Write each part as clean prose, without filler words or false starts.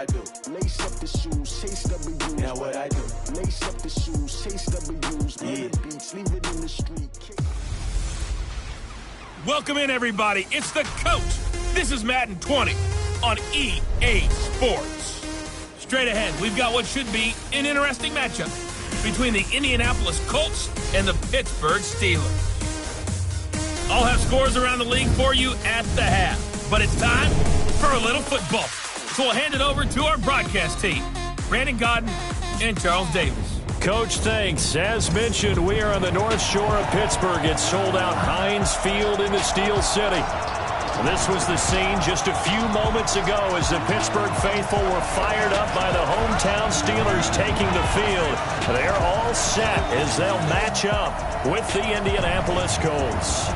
I do. Lace up the shoes, chase W's. Now what I do. Lace up the shoes, chase W's. Yeah. Beats, leave it in the street. Welcome in, everybody. It's the Coach. This is Madden 20 on EA Sports. Straight ahead, we've got what should be an interesting matchup between the Indianapolis Colts and the Pittsburgh Steelers. I'll have scores around the league for you at the half, but it's time for a little football. So we'll hand it over to our broadcast team, Brandon Godden and Charles Davis. Coach, thanks. As mentioned, we are on the north shore of Pittsburgh. It's sold out Heinz Field in the Steel City. This was the scene just a few moments ago as the Pittsburgh faithful were fired up by the hometown Steelers taking the field. They're all set as they'll match up with the Indianapolis Colts.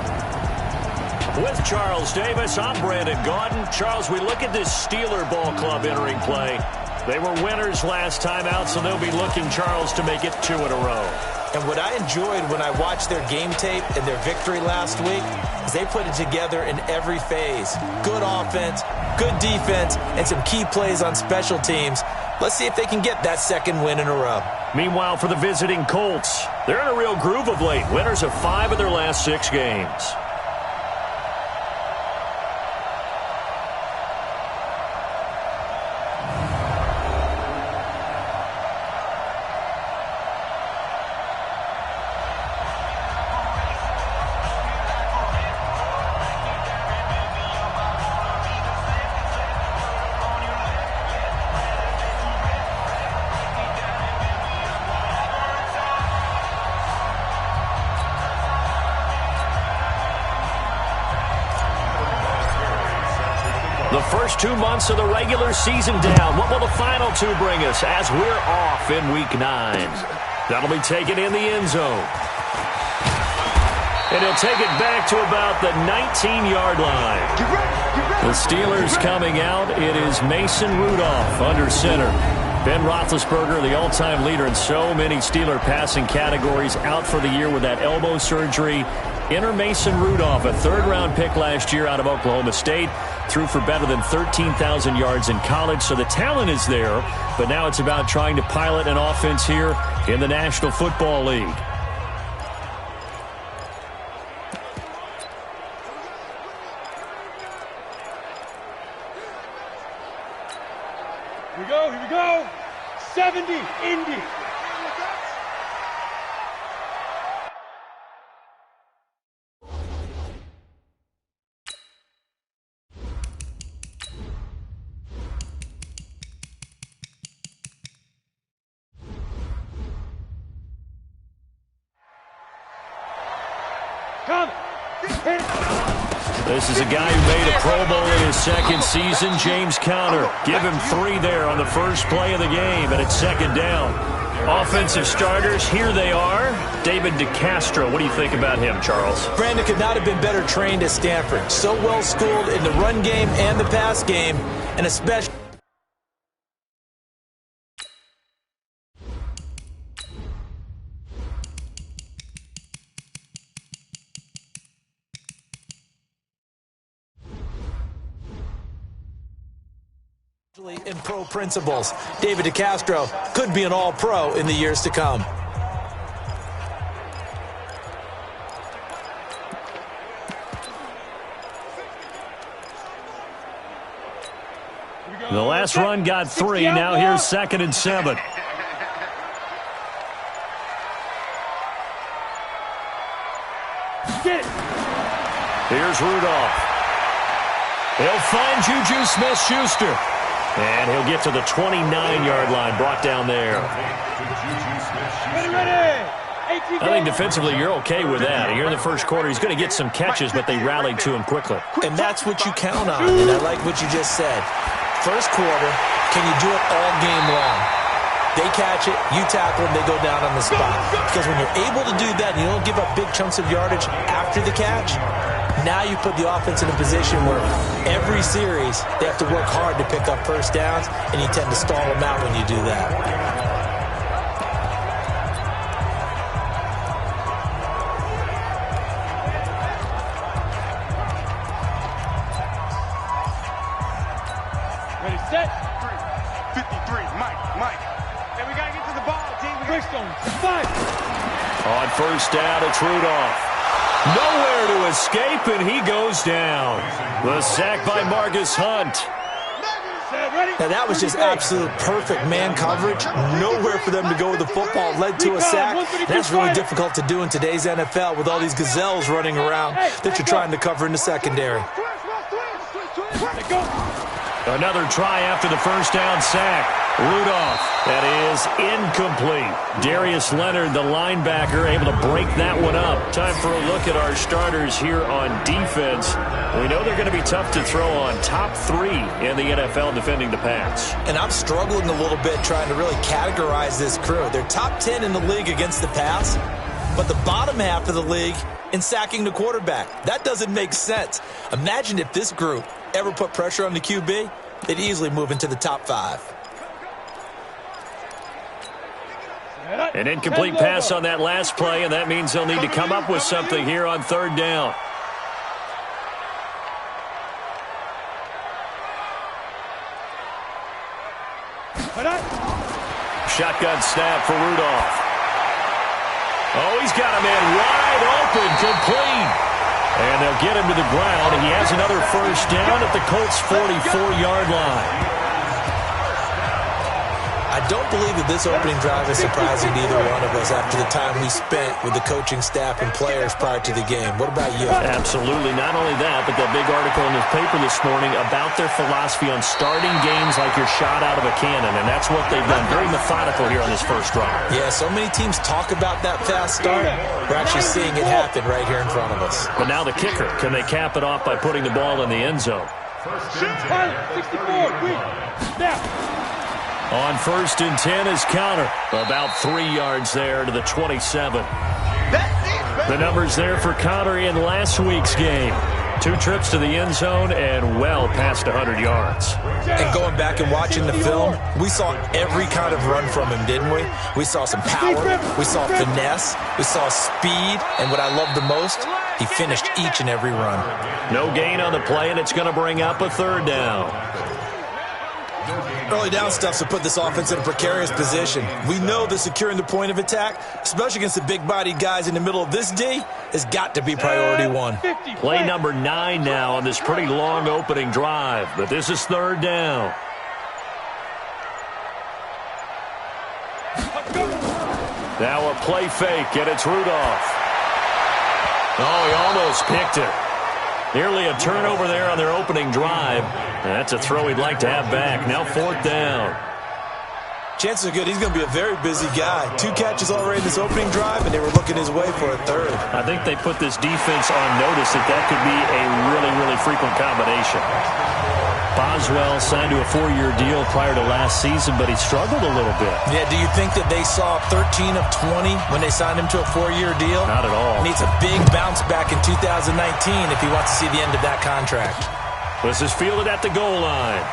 With Charles Davis, I'm Brandon Gaudin. Charles, we look at this Steeler ball club entering play. They were winners last time out, so they'll be looking, Charles, to make it 2 in a row. And what I enjoyed when I watched their game tape and their victory last week is they put it together in every phase. Good offense, good defense, and some key plays on special teams. Let's see if they can get that second win in a row. Meanwhile, for the visiting Colts, they're in a real groove of late. Winners of 5 of their last 6 games. The first 2 months of the regular season down. What will the final 2 bring us as we're off in Week 9? That'll be taken in the end zone. And he'll take it back to about the 19-yard line. The Steelers coming out. It is Mason Rudolph under center. Ben Roethlisberger, the all-time leader in so many Steeler passing categories, out for the year with that elbow surgery. Enter Mason Rudolph, a third-round pick last year out of Oklahoma State. Threw for better than 13,000 yards in college, so the talent is there. But now it's about trying to pilot an offense here in the National Football League. Here we go. 70, Indy. This is a guy who made a Pro Bowl in his second season, James Conner. Give him 3 there on the first play of the game, and it's second down. Offensive starters, here they are. David DeCastro, what do you think about him, Charles? Brandon could not have been better trained at Stanford. So well schooled in the run game and the pass game, and especially in pro principles. David DeCastro could be an all-pro in the years to come. The last run got 3. Now here's 2nd and 7. Here's Rudolph. He'll find Juju Smith-Schuster. And he'll get to the 29-yard line, brought down there. I think defensively you're okay with that. Here in the first quarter, he's going to get some catches, but they rallied to him quickly. And that's what you count on, and I like what you just said. First quarter, can you do it all game long? They catch it, you tackle them, they go down on the spot. Because when you're able to do that and you don't give up big chunks of yardage after the catch, now you put the offense in a position where every series they have to work hard to pick up first downs, and you tend to stall them out when you do that. Ready, set. 53. Mike. Hey, we got to get to the ball, team. Brickstone. 5. On first down, it's Rudolph. Nowhere to escape, and he goes down. The sack by Marcus Hunt. Now, that was just absolute perfect man coverage. Nowhere for them to go with the football. Led to a sack. That's really difficult to do in today's NFL with all these gazelles running around that you're trying to cover in the secondary. Another try after the first down sack. Rudolph, that is incomplete. Darius Leonard, the linebacker, able to break that one up. Time for a look at our starters here on defense. We know they're going to be tough to throw on. Top 3 in the NFL defending the pass. And I'm struggling a little bit trying to really categorize this crew. They're top 10 in the league against the pass, but the bottom half of the league in sacking the quarterback. That doesn't make sense. Imagine if this group ever put pressure on the QB, they'd easily move into the top 5. An incomplete pass on that last play, and that means they'll need to come up with something here on third down. Shotgun snap for Rudolph. Oh, he's got a man wide open, complete. And they'll get him to the ground, and he has another first down at the Colts' 44-yard line. I don't believe that this opening drive is surprising to either one of us after the time we spent with the coaching staff and players prior to the game. What about you? Absolutely. Not only that, but that big article in the paper this morning about their philosophy on starting games like you're shot out of a cannon, and that's what they've done. Very methodical here on this first drive. Yeah, so many teams talk about that fast start. We're actually seeing it happen right here in front of us. But now the kicker. Can they cap it off by putting the ball in the end zone? 64. Snap. On first and 10 is Counter. About 3 yards there to the 27. The numbers there for Counter in last week's game. 2 trips to the end zone and well past 100 yards. And going back and watching the film, we saw every kind of run from him, didn't we? We saw some power, we saw finesse, we saw speed, and what I love the most, he finished each and every run. No gain on the play, and it's going to bring up a third down. Early down stuff to put this offense in a precarious position. We know that securing the point of attack, especially against the big-bodied guys in the middle of this D, has got to be priority 1. Play number 9 now on this pretty long opening drive, but this is third down. Now a play fake, and it's Rudolph. Oh, he almost picked it. Nearly a turnover there on their opening drive. That's a throw he'd like to have back. Now fourth down. Chances are good he's going to be a very busy guy. 2 catches already in this opening drive, and they were looking his way for a third. I think they put this defense on notice that could be a really, really frequent combination. Boswell signed to a 4-year deal prior to last season, but he struggled a little bit. Yeah, do you think that they saw 13 of 20 when they signed him to a 4-year deal? Not at all. Needs a big bounce back in 2019 if he wants to see the end of that contract. This is fielded at the goal line.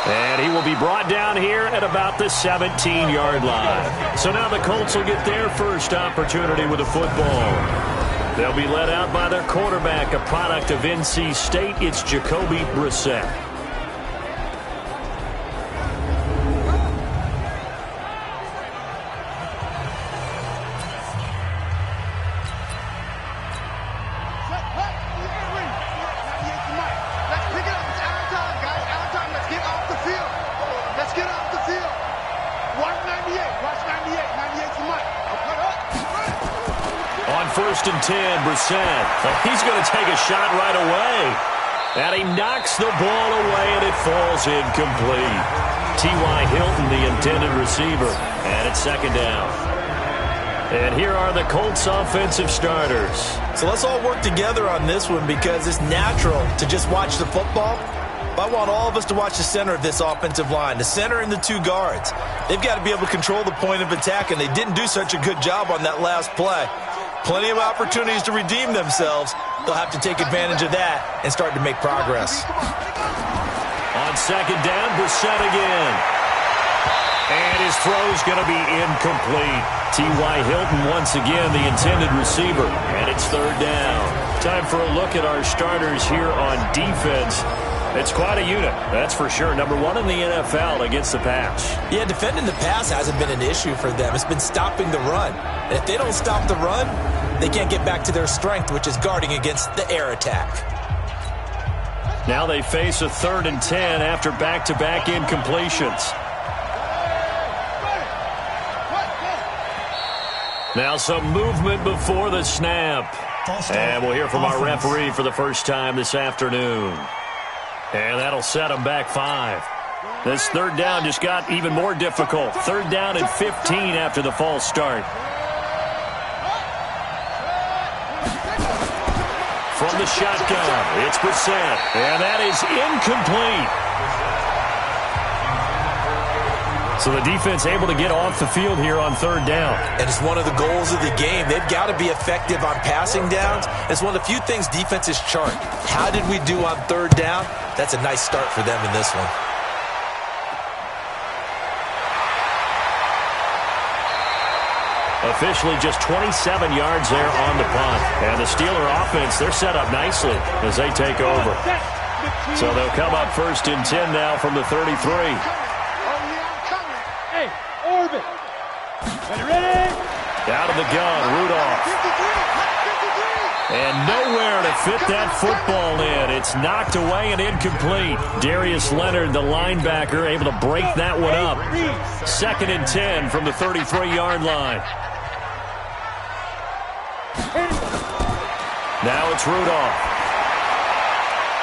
And he will be brought down here at about the 17-yard line. So now the Colts will get their first opportunity with the football. They'll be led out by their quarterback, a product of NC State. It's Jacoby Brissett. First and 10, Brissett. He's going to take a shot right away. And he knocks the ball away, and it falls incomplete. T.Y. Hilton, the intended receiver. And it's second down. And here are the Colts offensive starters. So let's all work together on this one because it's natural to just watch the football. But I want all of us to watch the center of this offensive line, the center and the 2 guards. They've got to be able to control the point of attack, and they didn't do such a good job on that last play. Plenty of opportunities to redeem themselves. They'll have to take advantage of that and start to make progress. On second down, Brissett again. And his throw's going to be incomplete. T.Y. Hilton once again, the intended receiver. And it's third down. Time for a look at our starters here on defense. It's quite a unit, that's for sure. Number one in the NFL against the pass. Yeah, defending the pass hasn't been an issue for them. It's been stopping the run. And if they don't stop the run, they can't get back to their strength, which is guarding against the air attack. Now they face a 3rd and 10 after back-to-back incompletions. Now some movement before the snap. And we'll hear from our referee for the first time this afternoon. And that'll set them back 5. This 3rd down just got even more difficult. 3rd down and 15 after the false start. From the shotgun, it's Brissett. And that is incomplete. So the defense able to get off the field here on 3rd down. And it's one of the goals of the game. They've got to be effective on passing downs. It's one of the few things defenses chart. How did we do on 3rd down? That's a nice start for them in this one. Officially just 27 yards there on the punt. And the Steeler offense, they're set up nicely as they take over. So they'll come up 1st and 10 now from the 33. Orbit. Ready? Out of the gun, Rudolph. And nowhere to fit that football in. It's knocked away and incomplete. Darius Leonard, the linebacker, able to break that one up. 2nd and 10 from the 33-yard line. Now it's Rudolph.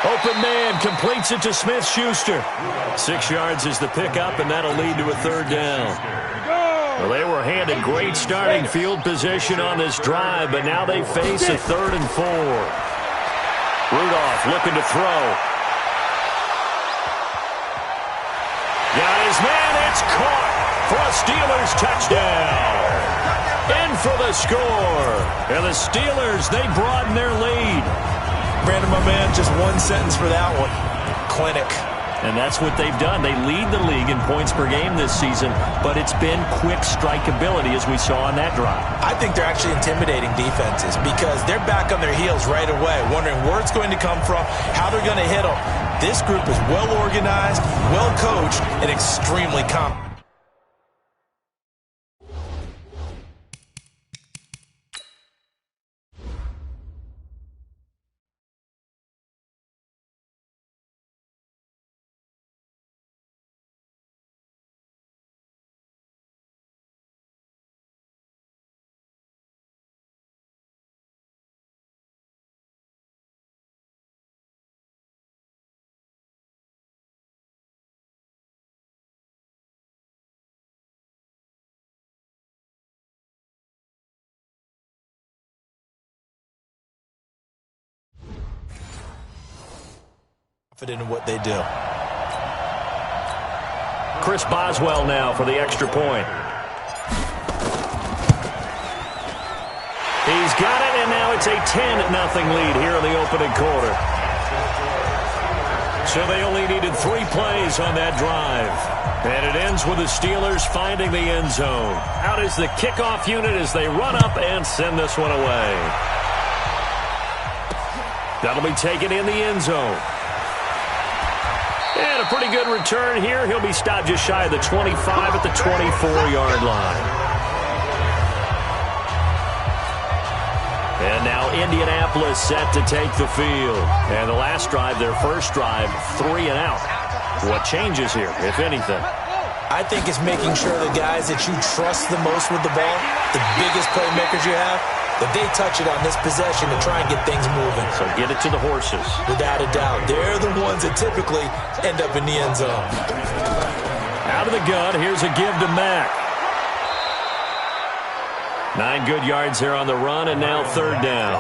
Open man, completes it to Smith-Schuster. 6 yards is the pickup, and that'll lead to a 3rd down. Well, they were handed great starting field position on this drive, but now they face a 3rd and 4. Rudolph looking to throw. Got his man, it's caught for a Steelers touchdown. In for the score. And the Steelers, they broaden their lead. Brandon, my man, just one sentence for that one. Clinic. And that's what they've done. They lead the league in points per game this season, but it's been quick strikeability as we saw on that drive. I think they're actually intimidating defenses because they're back on their heels right away, wondering where it's going to come from, how they're going to hit them. This group is well organized, well coached, and extremely competent. In what they do. Chris Boswell now for the extra point. He's got it, and now it's a 10-0 lead here in the opening quarter. So they only needed 3 plays on that drive. And it ends with the Steelers finding the end zone. Out is the kickoff unit as they run up and send this one away. That'll be taken in the end zone. And a pretty good return here. He'll be stopped just shy of the 25 at the 24-yard line. And now Indianapolis set to take the field. And the last drive, their first drive, 3 and out. What changes here, if anything? I think it's making sure the guys that you trust the most with the ball, the biggest playmakers you have, that they touch it on this possession to try and get things moving. So get it to the horses. Without a doubt. They're the ones that typically end up in the end zone. Out of the gun, here's a give to Mack. 9 good yards here on the run, and now 3rd down.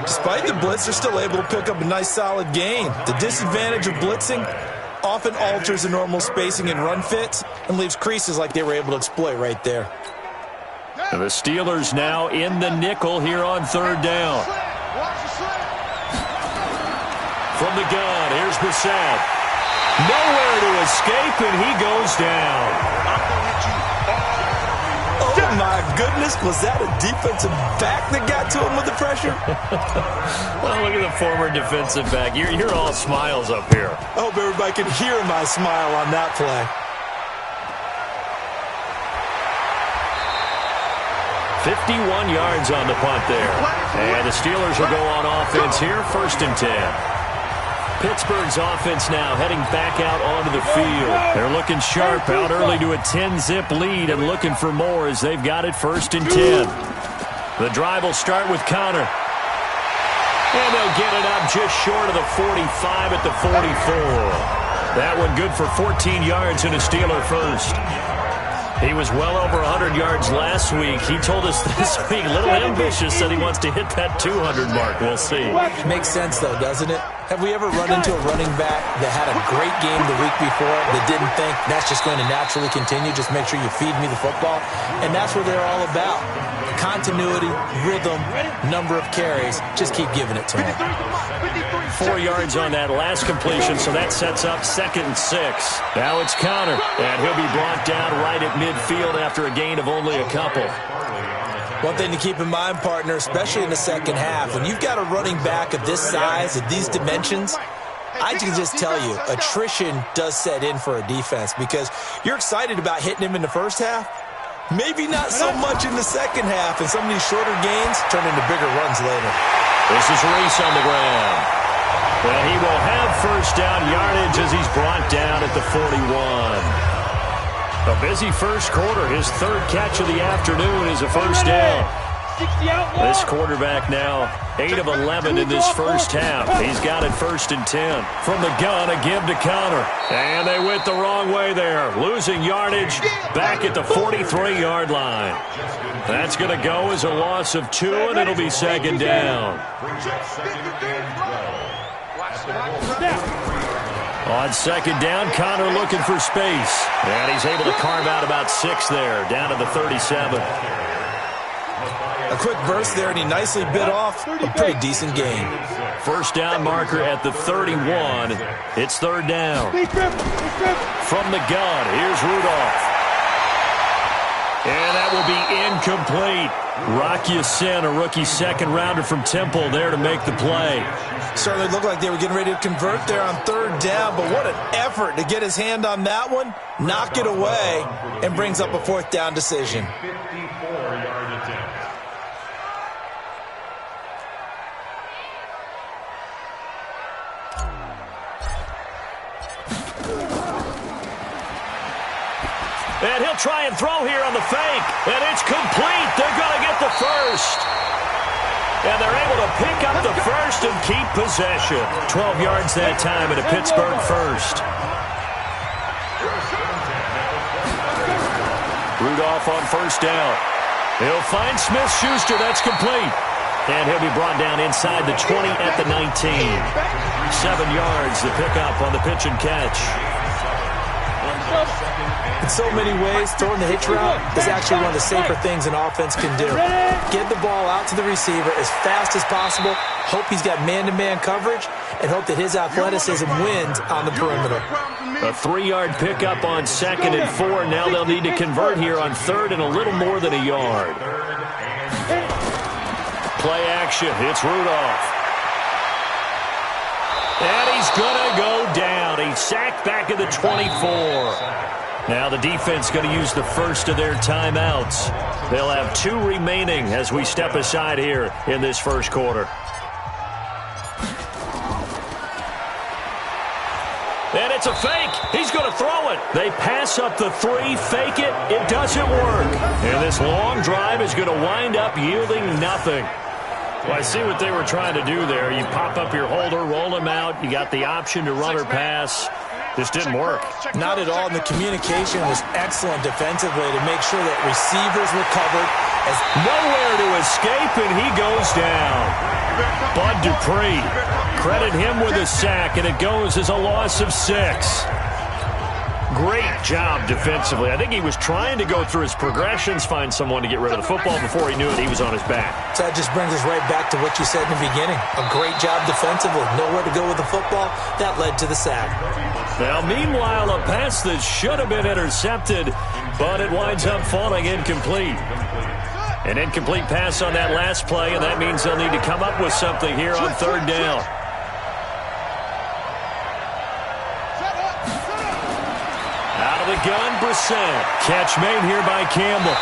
Despite the blitz, they're still able to pick up a nice solid gain. The disadvantage of blitzing often alters the normal spacing and run fits and leaves creases like they were able to exploit right there. And the Steelers now in the nickel here on 3rd down. From the gun, here's Brissett. Nowhere to escape, and he goes down. my goodness, was that a defensive back that got to him with the pressure? Well, look at the former defensive back. You're all smiles up here. I hope everybody can hear my smile on that play. "51 yards on the punt there. And the Steelers will go on offense here, 1st and 10. Pittsburgh's offense now heading back out onto the field. They're looking sharp out early to a 10-zip lead and looking for more as they've got it 1st and 10. The drive will start with Connor. And they'll get it up just short of the 45 at the 44. That one good for 14 yards and a Steeler first. He was well over 100 yards last week. He told us this week, a little ambitious, said he wants to hit that 200 mark. We'll see. Makes sense, though, doesn't it? Have we ever run into a running back that had a great game the week before that didn't think that's just going to naturally continue? Just make sure you feed me the football. And that's what they're all about. Continuity, rhythm, number of carries. Just keep giving it to him. 4 yards on that last completion, so that sets up 2nd and 6. Now it's Connor, and he'll be brought down right at midfield after a gain of only a couple. One thing to keep in mind, partner, especially in the second half, when you've got a running back of this size, of these dimensions, I can just tell you, attrition does set in for a defense because you're excited about hitting him in the first half. Maybe not so much in the second half, and some of these shorter gains turn into bigger runs later. This is Reese on the ground. And he will have 1st down yardage as he's brought down at the 41. A busy first quarter. His 3rd catch of the afternoon is a 1st down. This quarterback now 8 of 11 in this first half. He's got it 1st and 10. From the gun, a give to Connor. And they went the wrong way there. Losing yardage back at the 43-yard line. That's going to go as a loss of 2, and it'll be 2nd down. On 2nd down, Connor looking for space. And he's able to carve out about 6 there, down to the 37. A quick burst there, and he nicely bit off a pretty decent gain. 1st down marker at the 31. It's 3rd down. From the gun, here's Rudolph. And that will be incomplete. Rocky Sin, a rookie 2nd rounder from Temple, there to make the play. Certainly looked like they were getting ready to convert there on 3rd down, but what an effort to get his hand on that one, knock it away, and brings up a 4th down decision. 54-yard attempt. And he'll try and throw here on the fake. And it's complete. They're going to get the 1st. And they're able to pick up the 1st and keep possession. 12 yards that time and a Pittsburgh 1st. Rudolph on 1st down. He'll find Smith-Schuster. That's complete. And he'll be brought down inside the 20 at the 19. 7 yards the pickup on the pitch and catch. In so many ways, throwing the hitch route is actually one of the safer things an offense can do. Get the ball out to the receiver as fast as possible, hope he's got man-to-man coverage, and hope that his athleticism wins on the perimeter. A 3-yard pickup on 2nd and 4. Now they'll need to convert here on 3rd and a little more than a yard. Play action. It's Rudolph. And he's going to go down. He's sacked back at the 24. Now the defense going to use the 1st of their timeouts. They'll have 2 remaining as we step aside here in this first quarter. And it's a fake. He's going to throw it. They pass up the 3, fake it. It doesn't work. And this long drive is going to wind up yielding nothing. Well, I see what they were trying to do there. You pop up your holder, roll him out. You got the option to run or pass. This didn't work. Not at all, and the communication was excellent defensively to make sure that receivers were covered. As nowhere to escape, and he goes down. Bud Dupree, credit him with a sack, and it goes as a loss of 6. Great job defensively. I think he was trying to go through his progressions, find someone to get rid of the football. Before he knew it, he was on his back. So that just brings us right back to what you said in the beginning. A great job defensively. Nowhere to go with the football. That led to the sack. Now, meanwhile, a pass that should have been intercepted, but it winds up falling incomplete. An incomplete pass on that last play, and that means they'll need to come up with something here on third down. Out of the gun, Brissett. Catch made here by Campbell.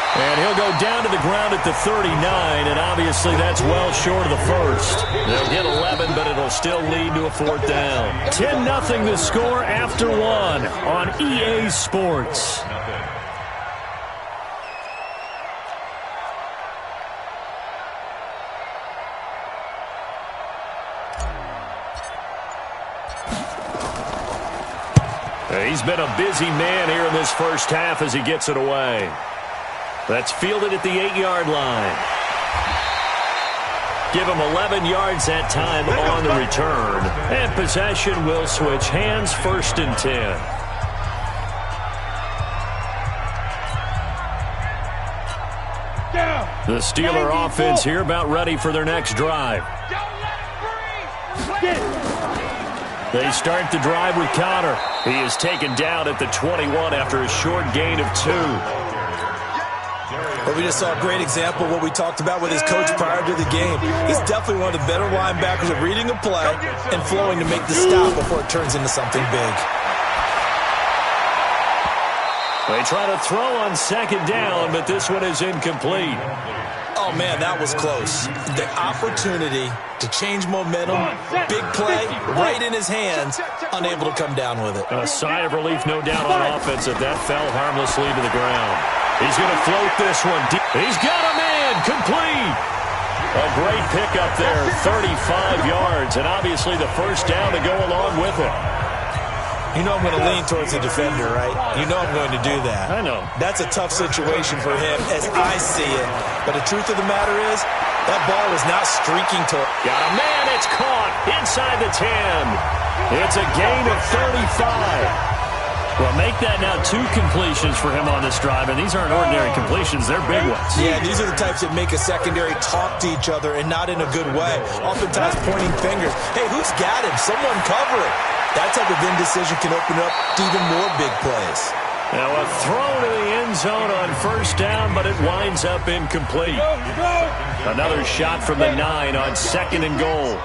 And he'll go down to the ground at the 39, and obviously that's well short of the first. They'll get 11, but it'll still lead to a fourth down. 10-0 the score after one on EA Sports. He's been a busy man here in this first half as he gets it away. That's fielded at the 8-yard line. Give him 11 yards that time on the return. And possession will switch hands, 1st and 10. The Steeler offense here about ready for their next drive. They start the drive with Connor. He is taken down at the 21 after a short gain of 2. Well, we just saw a great example of what we talked about with his coach prior to the game. He's definitely one of the better linebackers at reading a play and flowing to make the stop before it turns into something big. They try to throw on 2nd down, but this one is incomplete. Oh, man, that was close. The opportunity to change momentum, big play, right in his hands, unable to come down with it. A sigh of relief, no doubt, on offense that fell harmlessly to the ground. He's going to float this one. He's got a man, complete. A great pickup there, 35 yards, and obviously the first down to go along with it. You know I'm going to lean towards the defender, right? You know I'm going to do that. I know. That's a tough situation for him as I see it. But the truth of the matter is, that ball was not streaking to... Got a man, it's caught inside the 10. It's a gain of 35. Well, make that now 2 completions for him on this drive, and these aren't ordinary completions. They're big ones. Yeah, these are the types that make a secondary talk to each other and not in a good way. Oftentimes pointing fingers. Hey, who's got him? Someone cover it. That type of indecision can open up to even more big plays. Now a throw to the end zone on 1st down, but it winds up incomplete. Another shot from the 9 on 2nd and goal.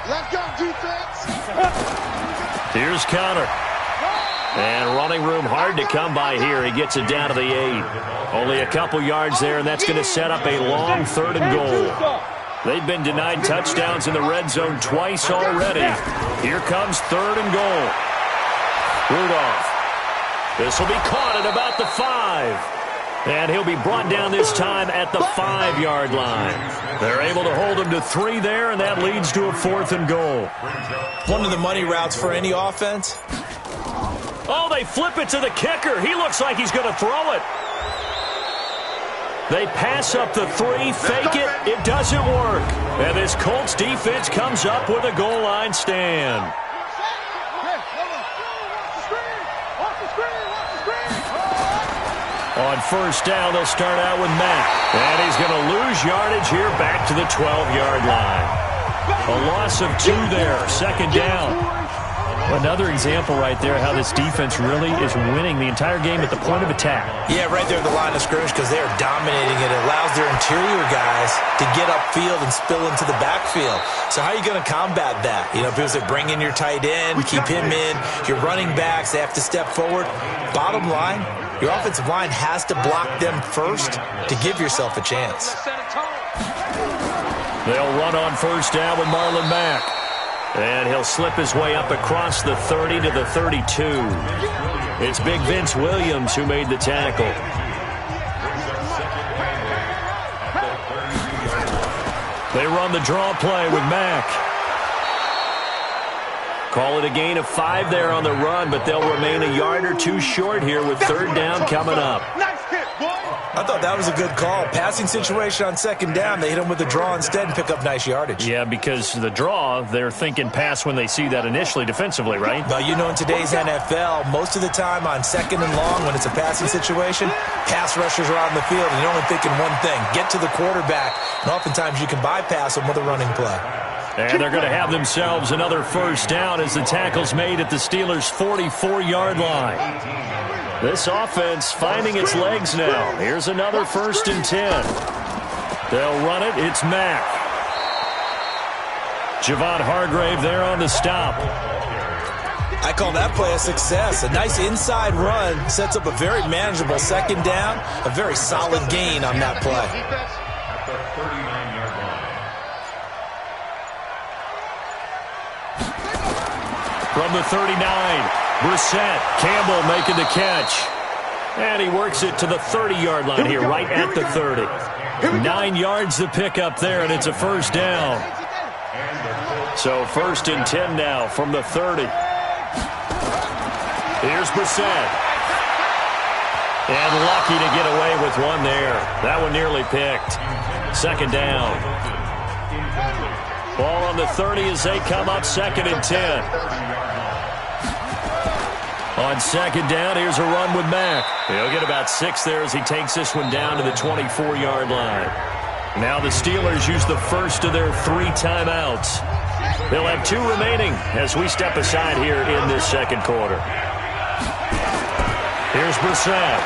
Let's go, defense. Here's Connor. And running room hard to come by here. He gets it down to the 8. Only a couple yards there, and that's going to set up a long 3rd and goal. They've been denied touchdowns in the red zone twice already. Here comes 3rd and goal. Rudolph. This will be caught at about the 5. And he'll be brought down this time at the 5-yard line. They're able to hold him to 3 there, and that leads to a 4th and goal. One of the money routes for any offense. Oh, they flip it to the kicker. He looks like he's going to throw it. They pass up the 3, fake it. It doesn't work. And this Colts defense comes up with a goal line stand. On 1st down, they'll start out with Matt. And he's going to lose yardage here back to the 12-yard line. A loss of 2 there, 2nd down. Another example right there how this defense really is winning the entire game at the point of attack. Yeah, right there at the line of scrimmage because they are dominating it. It allows their interior guys to get upfield and spill into the backfield. So how are you going to combat that? You know, because they bring in your tight end, keep him in, your running backs, they have to step forward. Bottom line, your offensive line has to block them first to give yourself a chance. They'll run on 1st down with Marlon Mack. And he'll slip his way up across the 30 to the 32. It's Big Vince Williams who made the tackle. They run the draw play with Mack. Call it a gain of 5 there on the run, but they'll remain a yard or 2 short here with 3rd down coming up. I thought that was a good call. Passing situation on 2nd down. They hit him with the draw instead and pick up nice yardage. Yeah, because the draw, they're thinking pass when they see that initially defensively, right? But you know, in today's NFL, most of the time on 2nd and long, when it's a passing situation, pass rushers are on the field, and you're only thinking one thing, get to the quarterback. And oftentimes you can bypass them with a running play. And they're going to have themselves another first down as the tackle's made at the Steelers' 44-yard line. This offense finding its legs now. Here's another 1st and 10. They'll run it. It's Mack. Javon Hargrave there on the stop. I call that play a success. A nice inside run sets up a very manageable 2nd down. A very solid gain on that play. At the 39-yard line. From the 39, Brissett. Campbell making the catch. And he works it to the 30-yard line here, right at the 30. 9 yards to pick up there, and it's a first down. So 1st and 10 now from the 30. Here's Brissett. And lucky to get away with one there. That one nearly picked. 2nd down. Ball on the 30 as they come up 2nd and 10. On 2nd down, here's a run with Mack. He'll get about 6 there as he takes this one down to the 24-yard line. Now the Steelers use the first of their 3 timeouts. They'll have 2 remaining as we step aside here in this 2nd quarter. Here's Brissett.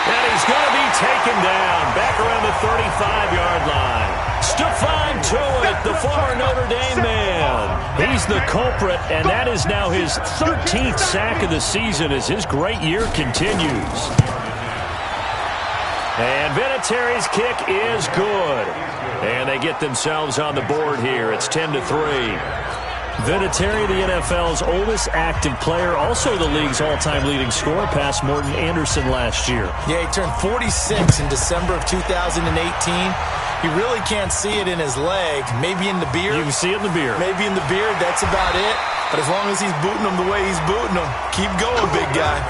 And he's going to be taken down back around the 35-yard line. Stephon Tuitt, the former Notre Dame man. He's the culprit, and that is now his 13th sack of the season as his great year continues. And Vinatieri's kick is good. And they get themselves on the board here. It's 10-3. Vinatieri, the NFL's oldest active player, also the league's all-time leading scorer, past Morton Anderson last year. Yeah, he turned 46 in December of 2018. You really can't see it in his leg. Maybe in the beard. You can see it in the beard. Maybe in the beard. That's about it. But as long as he's booting them the way he's booting them, keep going, big guy.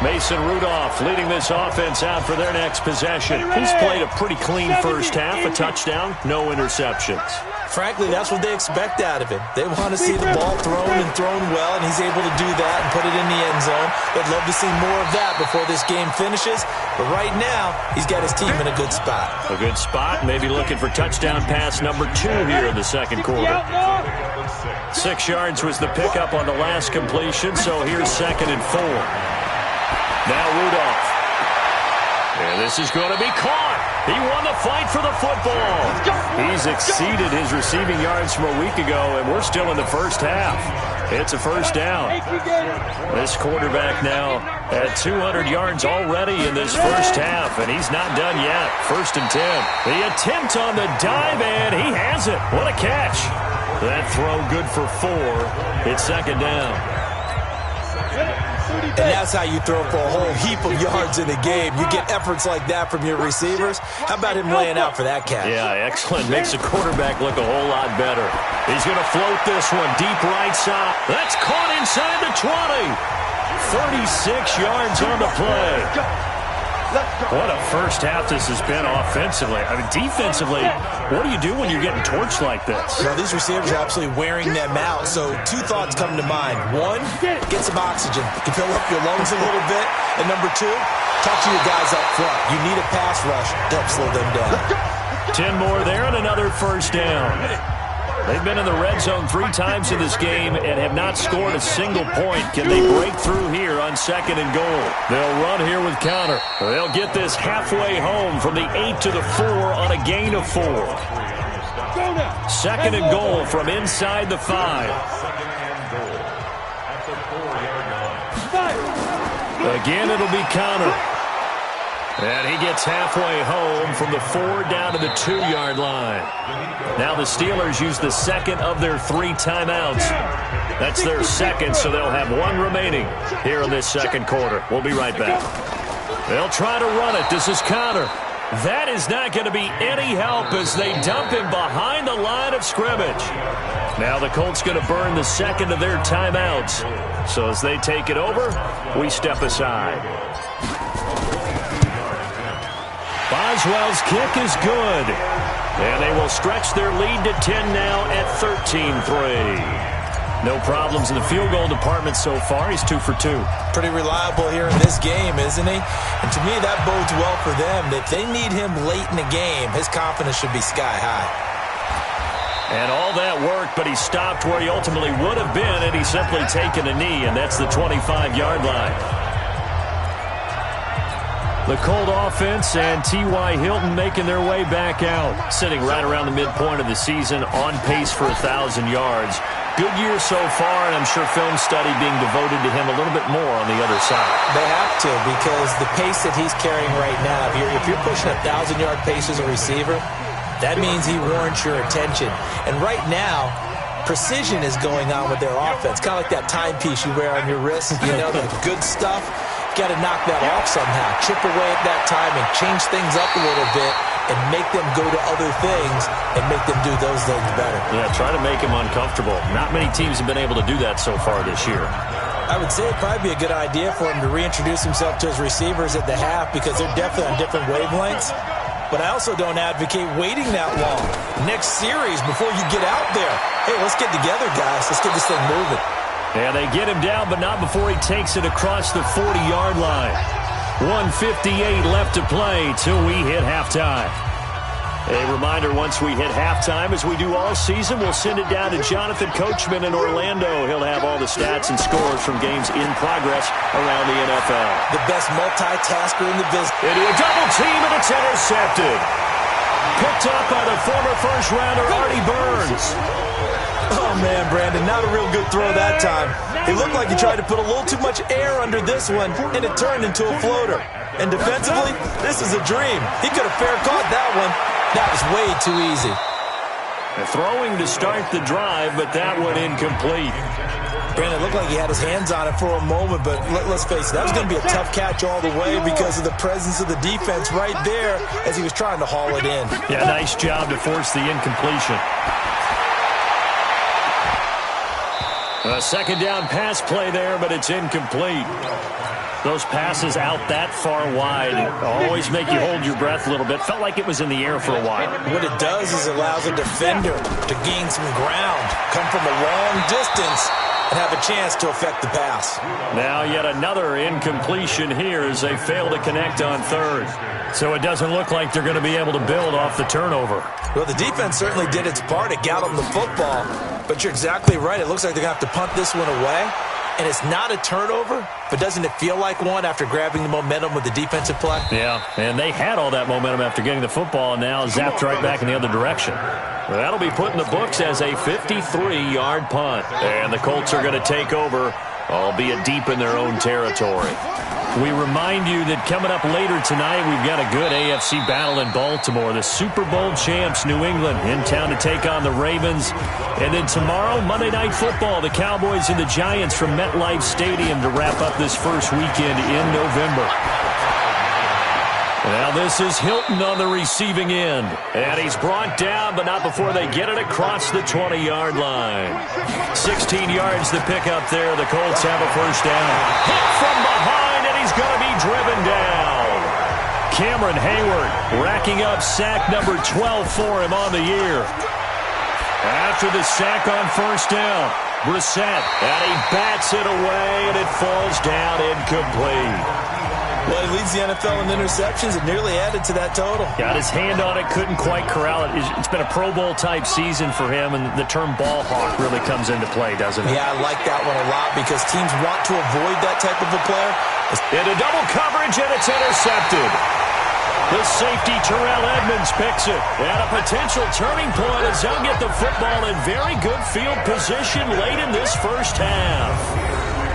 Mason Rudolph leading this offense out for their next possession. He's played a pretty clean first half, a touchdown, no interceptions. Frankly, that's what they expect out of him. They want to see the ball thrown and thrown well, and he's able to do that and put it in the end zone. They'd love to see more of that before this game finishes. But right now, he's got his team in a good spot. A good spot, maybe looking for touchdown pass number 2 here in the 2nd quarter. 6 yards was the pickup on the last completion, so here's 2nd and 4. Now Rudolph. And this is going to be caught. He won the fight for the football. He's exceeded his receiving yards from a week ago, and we're still in the first half. It's a first down. This quarterback now at 200 yards already in this first half, and he's not done yet. 1st and 10. The attempt on the dive, and he has it. What a catch. That throw good for 4. It's 2nd down. And that's how you throw for a whole heap of yards in the game. You get efforts like that from your receivers. How about him laying out for that catch? Yeah, excellent. Makes the quarterback look a whole lot better. He's going to float this one deep right side. That's caught inside the 20. 36 yards on the play. What a first half this has been offensively. I mean, defensively, what do you do when you're getting torched like this? Well, these receivers are absolutely wearing them out. So 2 thoughts come to mind. 1, get some oxygen to fill up your lungs a little bit. And number 2, talk to your guys up front. You need a pass rush to help slow them down. 10 more there and another first down. They've been in the red zone 3 times in this game and have not scored a single point. Can they break through here on 2nd and goal? They'll run here with counter. They'll get this halfway home from the 8 to the 4 on a gain of 4. 2nd and goal from inside the 5. Again, it'll be counter. And he gets halfway home from the 4 down to the 2-yard line. Now the Steelers use the 2nd of their 3 timeouts. That's their 2nd, so they'll have 1 remaining here in this 2nd quarter. We'll be right back. They'll try to run it. This is counter. That is not going to be any help as they dump him behind the line of scrimmage. Now the Colts going to burn the 2nd of their timeouts. So as they take it over, we step aside. Boswell's kick is good. And they will stretch their lead to 10 now at 13-3. No problems in the field goal department so far. He's 2 for 2. Pretty reliable here in this game, isn't he? And to me, that bodes well for them. If they need him late in the game, his confidence should be sky high. And all that worked, but he stopped where he ultimately would have been, and he's simply taken a knee, and that's the 25-yard line. The Colt offense and T.Y. Hilton making their way back out, sitting right around the midpoint of the season, on pace for 1,000 yards. Good year so far, and I'm sure film study being devoted to him a little bit more on the other side. They have to, because the pace that he's carrying right now, if you're pushing 1,000-yard pace as a receiver, that means he warrants your attention. And right now, precision is going on with their offense. Kind of like that timepiece you wear on your wrist, you know, the good stuff. Got to knock that off somehow. Chip away at that timing, change things up a little bit, and make them go to other things and make them do those things better. Yeah, try to make him uncomfortable. Not many teams have been able to do that so far this year. I would say it'd probably be a good idea for him to reintroduce himself to his receivers at the half, because they're definitely on different wavelengths. But I also don't advocate waiting that long. Next series, before you get out there, hey, let's get together, guys. Let's get this thing moving. Yeah, they get him down, but not before he takes it across the 40-yard line. 1:58 left to play till we hit halftime. A reminder, once we hit halftime, as we do all season, we'll send it down to Jonathan Coachman in Orlando. He'll have all the stats and scores from games in progress around the NFL. The best multitasker in the business. Into a double team, and it's intercepted. Picked up by the former first-rounder Artie Burns. Oh, man, Brandon, not a real good throw that time. It looked like he tried to put a little too much air under this one, and it turned into a floater. And defensively, this is a dream. He could have fair caught that one. That was way too easy. Throwing to start the drive, but that one incomplete. Brandon, it looked like he had his hands on it for a moment, but let's face it, that was going to be a tough catch all the way because of the presence of the defense right there as he was trying to haul it in. Yeah, nice job to force the incompletion. A second down pass play there, but it's incomplete. Those passes out that far wide always make you hold your breath a little bit. Felt like it was in the air for a while. What it does is it allows a defender to gain some ground, come from a long distance, and have a chance to affect the pass. Now yet another incompletion here as they fail to connect on third. So it doesn't look like they're going to be able to build off the turnover. Well, the defense certainly did its part. It got them the football. But you're exactly right. It looks like they're going to have to punt this one away. And it's not a turnover, but doesn't it feel like one after grabbing the momentum with the defensive play? Yeah, and they had all that momentum after getting the football and now zapped right back in the other direction. Well, that'll be put in the books as a 53-yard punt. And the Colts are going to take over, albeit deep in their own territory. We remind you that coming up later tonight, we've got a good AFC battle in Baltimore. The Super Bowl champs, New England, in town to take on the Ravens. And then tomorrow, Monday Night Football, the Cowboys and the Giants from MetLife Stadium to wrap up this first weekend in November. Now this is Hilton on the receiving end. And he's brought down, but not before they get it across the 20-yard line. 16 yards to pick up there. The Colts have a first down. Hit from behind, and he's going to be driven down. Cameron Hayward racking up sack number 12 for him on the year. After the sack on first down, Brissett, and he bats it away, and it falls down incomplete. Well, he leads the NFL in interceptions and nearly added to that total. Got his hand on it, couldn't quite corral it. It's been a Pro Bowl-type season for him, and the term ball hawk really comes into play, doesn't it? Yeah, I like that one a lot because teams want to avoid that type of a player. Into double coverage, and it's intercepted. The safety, Terrell Edmonds, picks it. And a potential turning point as they'll get the football in very good field position late in this first half.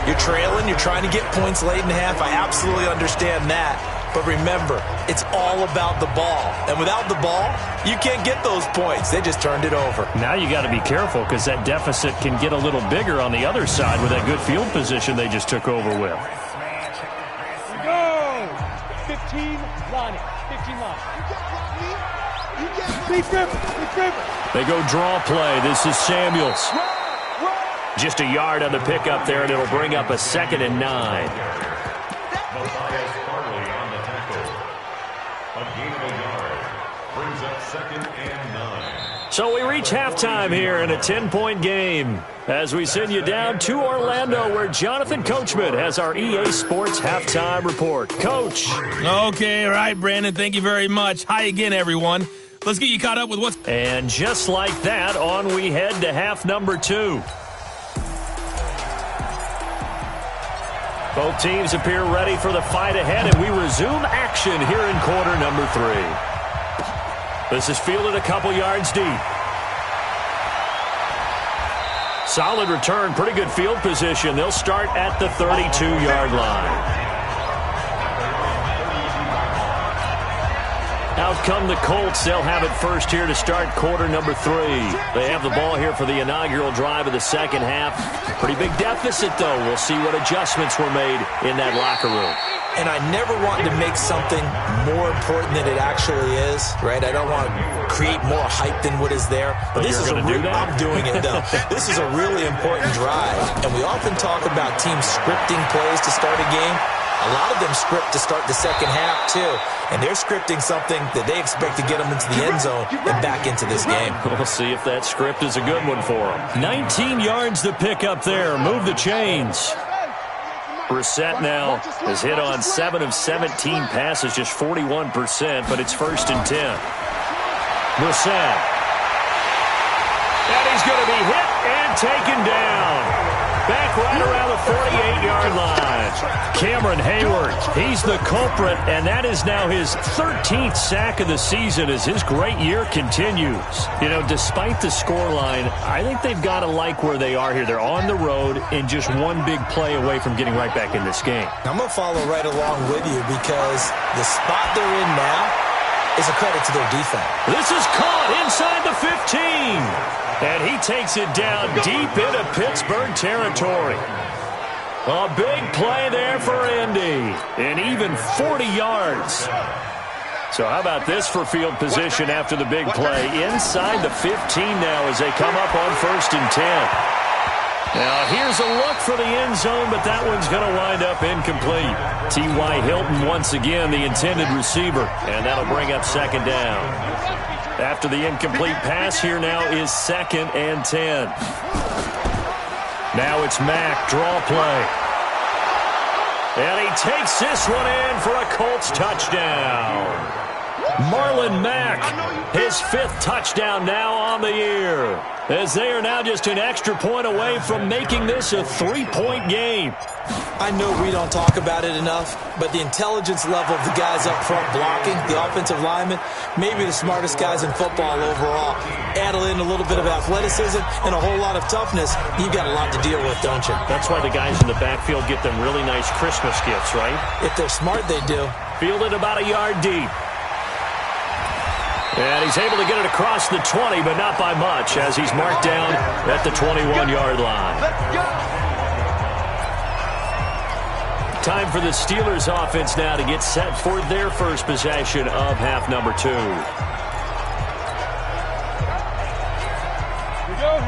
You're trailing, you're trying to get points late in half. I absolutely understand that. But remember, it's all about the ball. And without the ball, you can't get those points. They just turned it over. Now you got to be careful because that deficit can get a little bigger on the other side with that good field position they just took over with. Go! 15 line. 15 line. They go draw play. This is Samuels. Just a yard on the pickup there, and it'll bring up a 2nd and 9. Matthias Farley on the tackle. A gain of a yard. Brings up 2nd and 9. So we reach halftime here in a 10-point game as we send you down to Orlando where Jonathan Coachman has our EA Sports halftime report. Coach. Okay, all right, Brandon. Thank you very much. Hi again, everyone. Let's get you caught up with what's... And just like that, on we head to half number 2. Both teams appear ready for the fight ahead, and we resume action here in quarter number 3. This is fielded a couple yards deep. Solid return, pretty good field position. They'll start at the 32-yard line. Out come the Colts. They'll have it first here to start quarter number 3. They have the ball here for the inaugural drive of the second half. Pretty big deficit, though. We'll see what adjustments were made in that locker room. And I never want to make something more important than it actually is, right? I don't want to create more hype than what is there. But this is I'm doing it, though. This is a really important drive. And we often talk about teams scripting plays to start a game. A lot of them script to start the second half, too. And they're scripting something that they expect to get them into the end zone and back into this game. We'll see if that script is a good one for them. 19 yards to pick up there. Move the chains. Brissett now has hit on 7 of 17 passes, just 41%, but it's 1st and 10. Brissett. And he's going to be hit and taken down. Back right around the 48-yard line. Cameron Hayward, he's the culprit, and that is now his 13th sack of the season as his great year continues. You know, despite the scoreline, I think they've got to like where they are here. They're on the road and just one big play away from getting right back in this game. I'm going to follow right along with you because the spot they're in now is a credit to their defense. This is caught inside the 15. And he takes it down deep into Pittsburgh territory. A big play there for Indy. And even 40 yards. So how about this for field position after the big play? Inside the 15 now as they come up on 1st and 10. Now here's a look for the end zone, but that one's going to wind up incomplete. T.Y. Hilton once again the intended receiver. And that'll bring up 2nd down. After the incomplete pass, here now is 2nd and 10. Now it's Mack, draw play. And he takes this one in for a Colts touchdown. Marlon Mack, his 5th touchdown now on the year, as they are now just an extra point away from making this a 3-point game. I know we don't talk about it enough, but the intelligence level of the guys up front blocking, the offensive linemen, maybe the smartest guys in football overall. Add in a little bit of athleticism and a whole lot of toughness, you've got a lot to deal with, don't you? That's why the guys in the backfield get them really nice Christmas gifts, right? If they're smart, they do. Fielded about a yard deep. And he's able to get it across the 20, but not by much, as he's marked down at the 21-yard line. Time for the Steelers offense now to get set for their first possession of half number 2.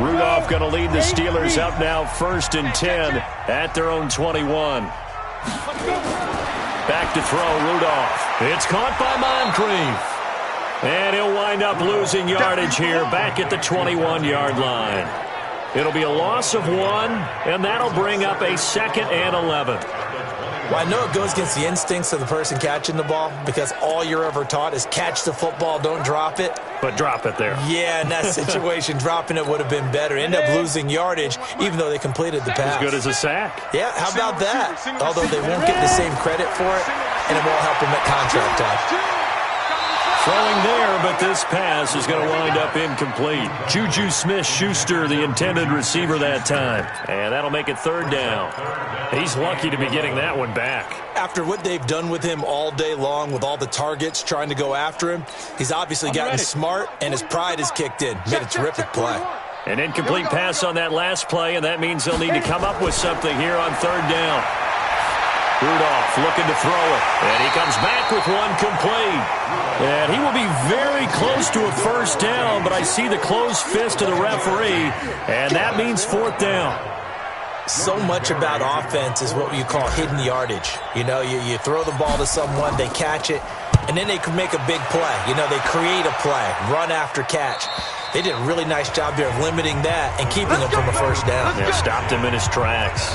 Rudolph going to lead the Steelers up now 1st and 10 at their own 21. Back to throw, Rudolph. It's caught by Moncrief. And he'll wind up losing yardage here back at the 21-yard line. It'll be a loss of 1, and that'll bring up a 2nd and 11. Well, I know it goes against the instincts of the person catching the ball because all you're ever taught is catch the football, don't drop it. But drop it there. Yeah, in that situation, dropping it would have been better. End up losing yardage, even though they completed the pass. As good as a sack. Yeah, how about that? Although they won't get the same credit for it, and it won't help them at contract time. Throwing there, but this pass is going to wind up incomplete. Juju Smith-Schuster, the intended receiver that time. And that'll make it 3rd down. He's lucky to be getting that one back. After what they've done with him all day long with all the targets trying to go after him, he's obviously gotten smart, and his pride has kicked in. Made a terrific play. An incomplete pass on that last play, and that means they'll need to come up with something here on 3rd down. Rudolph looking to throw it, and he comes back with one complete. And he will be very close to a 1st down, but I see the closed fist of the referee, and that means 4th down. So much about offense is what you call hidden yardage. You know, you throw the ball to someone, they catch it, and then they can make a big play. You know, they create a play, run after catch. They did a really nice job there of limiting that and keeping him from a first down. Yeah, stopped him in his tracks.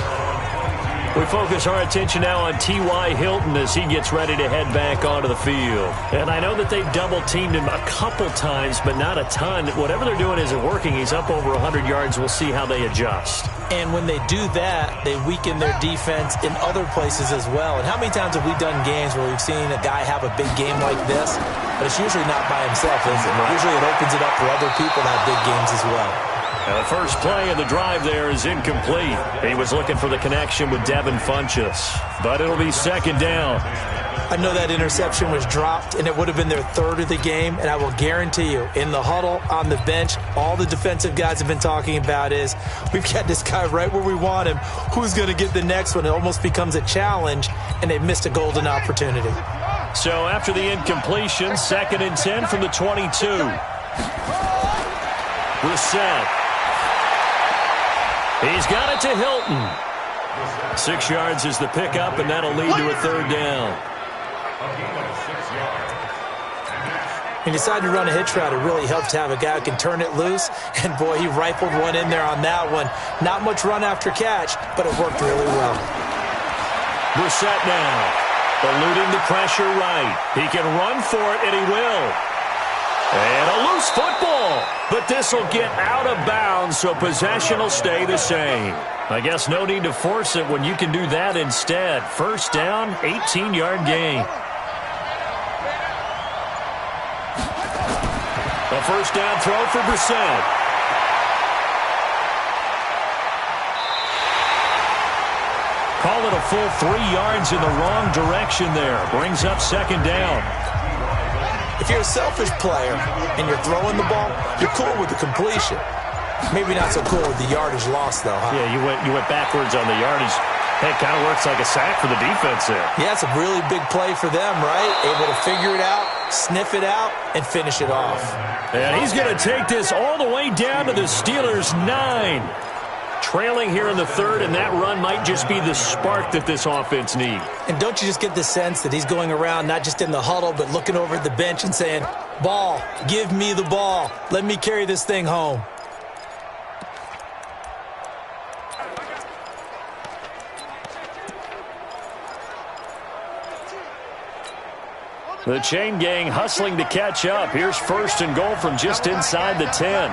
We focus our attention now on T.Y. Hilton as he gets ready to head back onto the field. And I know that they've double-teamed him a couple times, but not a ton. Whatever they're doing isn't working. He's up over 100 yards. We'll see how they adjust. And when they do that, they weaken their defense in other places as well. And how many times have we done games where we've seen a guy have a big game like this? But it's usually not by himself, is it? Usually it opens it up for other people to have big games as well. Now the first play of the drive there is incomplete. He was looking for the connection with Devin Funchess, but it'll be second down. I know that interception was dropped, and it would have been their third of the game, and I will guarantee you, in the huddle, on the bench, all the defensive guys have been talking about is, we've got this guy right where we want him. Who's going to get the next one? It almost becomes a challenge, and they've missed a golden opportunity. So after the incompletion, 2nd and 10 from the 22. Brissett. He's got it to Hilton. 6 yards is the pickup, and that'll lead to a third down. He decided to run a hitch route. It really helped to have a guy who can turn it loose. And, boy, he rifled one in there on that one. Not much run after catch, but it worked really well. Brissett now, eluding the pressure right. He can run for it, and he will. And a loose football, but this will get out of bounds, so possession will stay the same. I guess no need to force it when you can do that instead. First down, 18-yard gain. A first down throw for Brissett. Call it a full 3 yards in the wrong direction there. Brings up second down. If you're a selfish player and you're throwing the ball, you're cool with the completion. Maybe not so cool with the yardage loss, though, huh? Yeah, you went backwards on the yardage. Hey, it kind of works like a sack for the defense there. Yeah, it's a really big play for them, right? Able to figure it out, sniff it out, and finish it off. And he's going to take this all the way down to the Steelers' 9. Trailing here in the third, and that run might just be the spark that this offense needs. And don't you just get the sense that he's going around not just in the huddle, but looking over at the bench and saying, ball, give me the ball. Let me carry this thing home. The chain gang hustling to catch up. Here's 1st and goal from just inside the 10.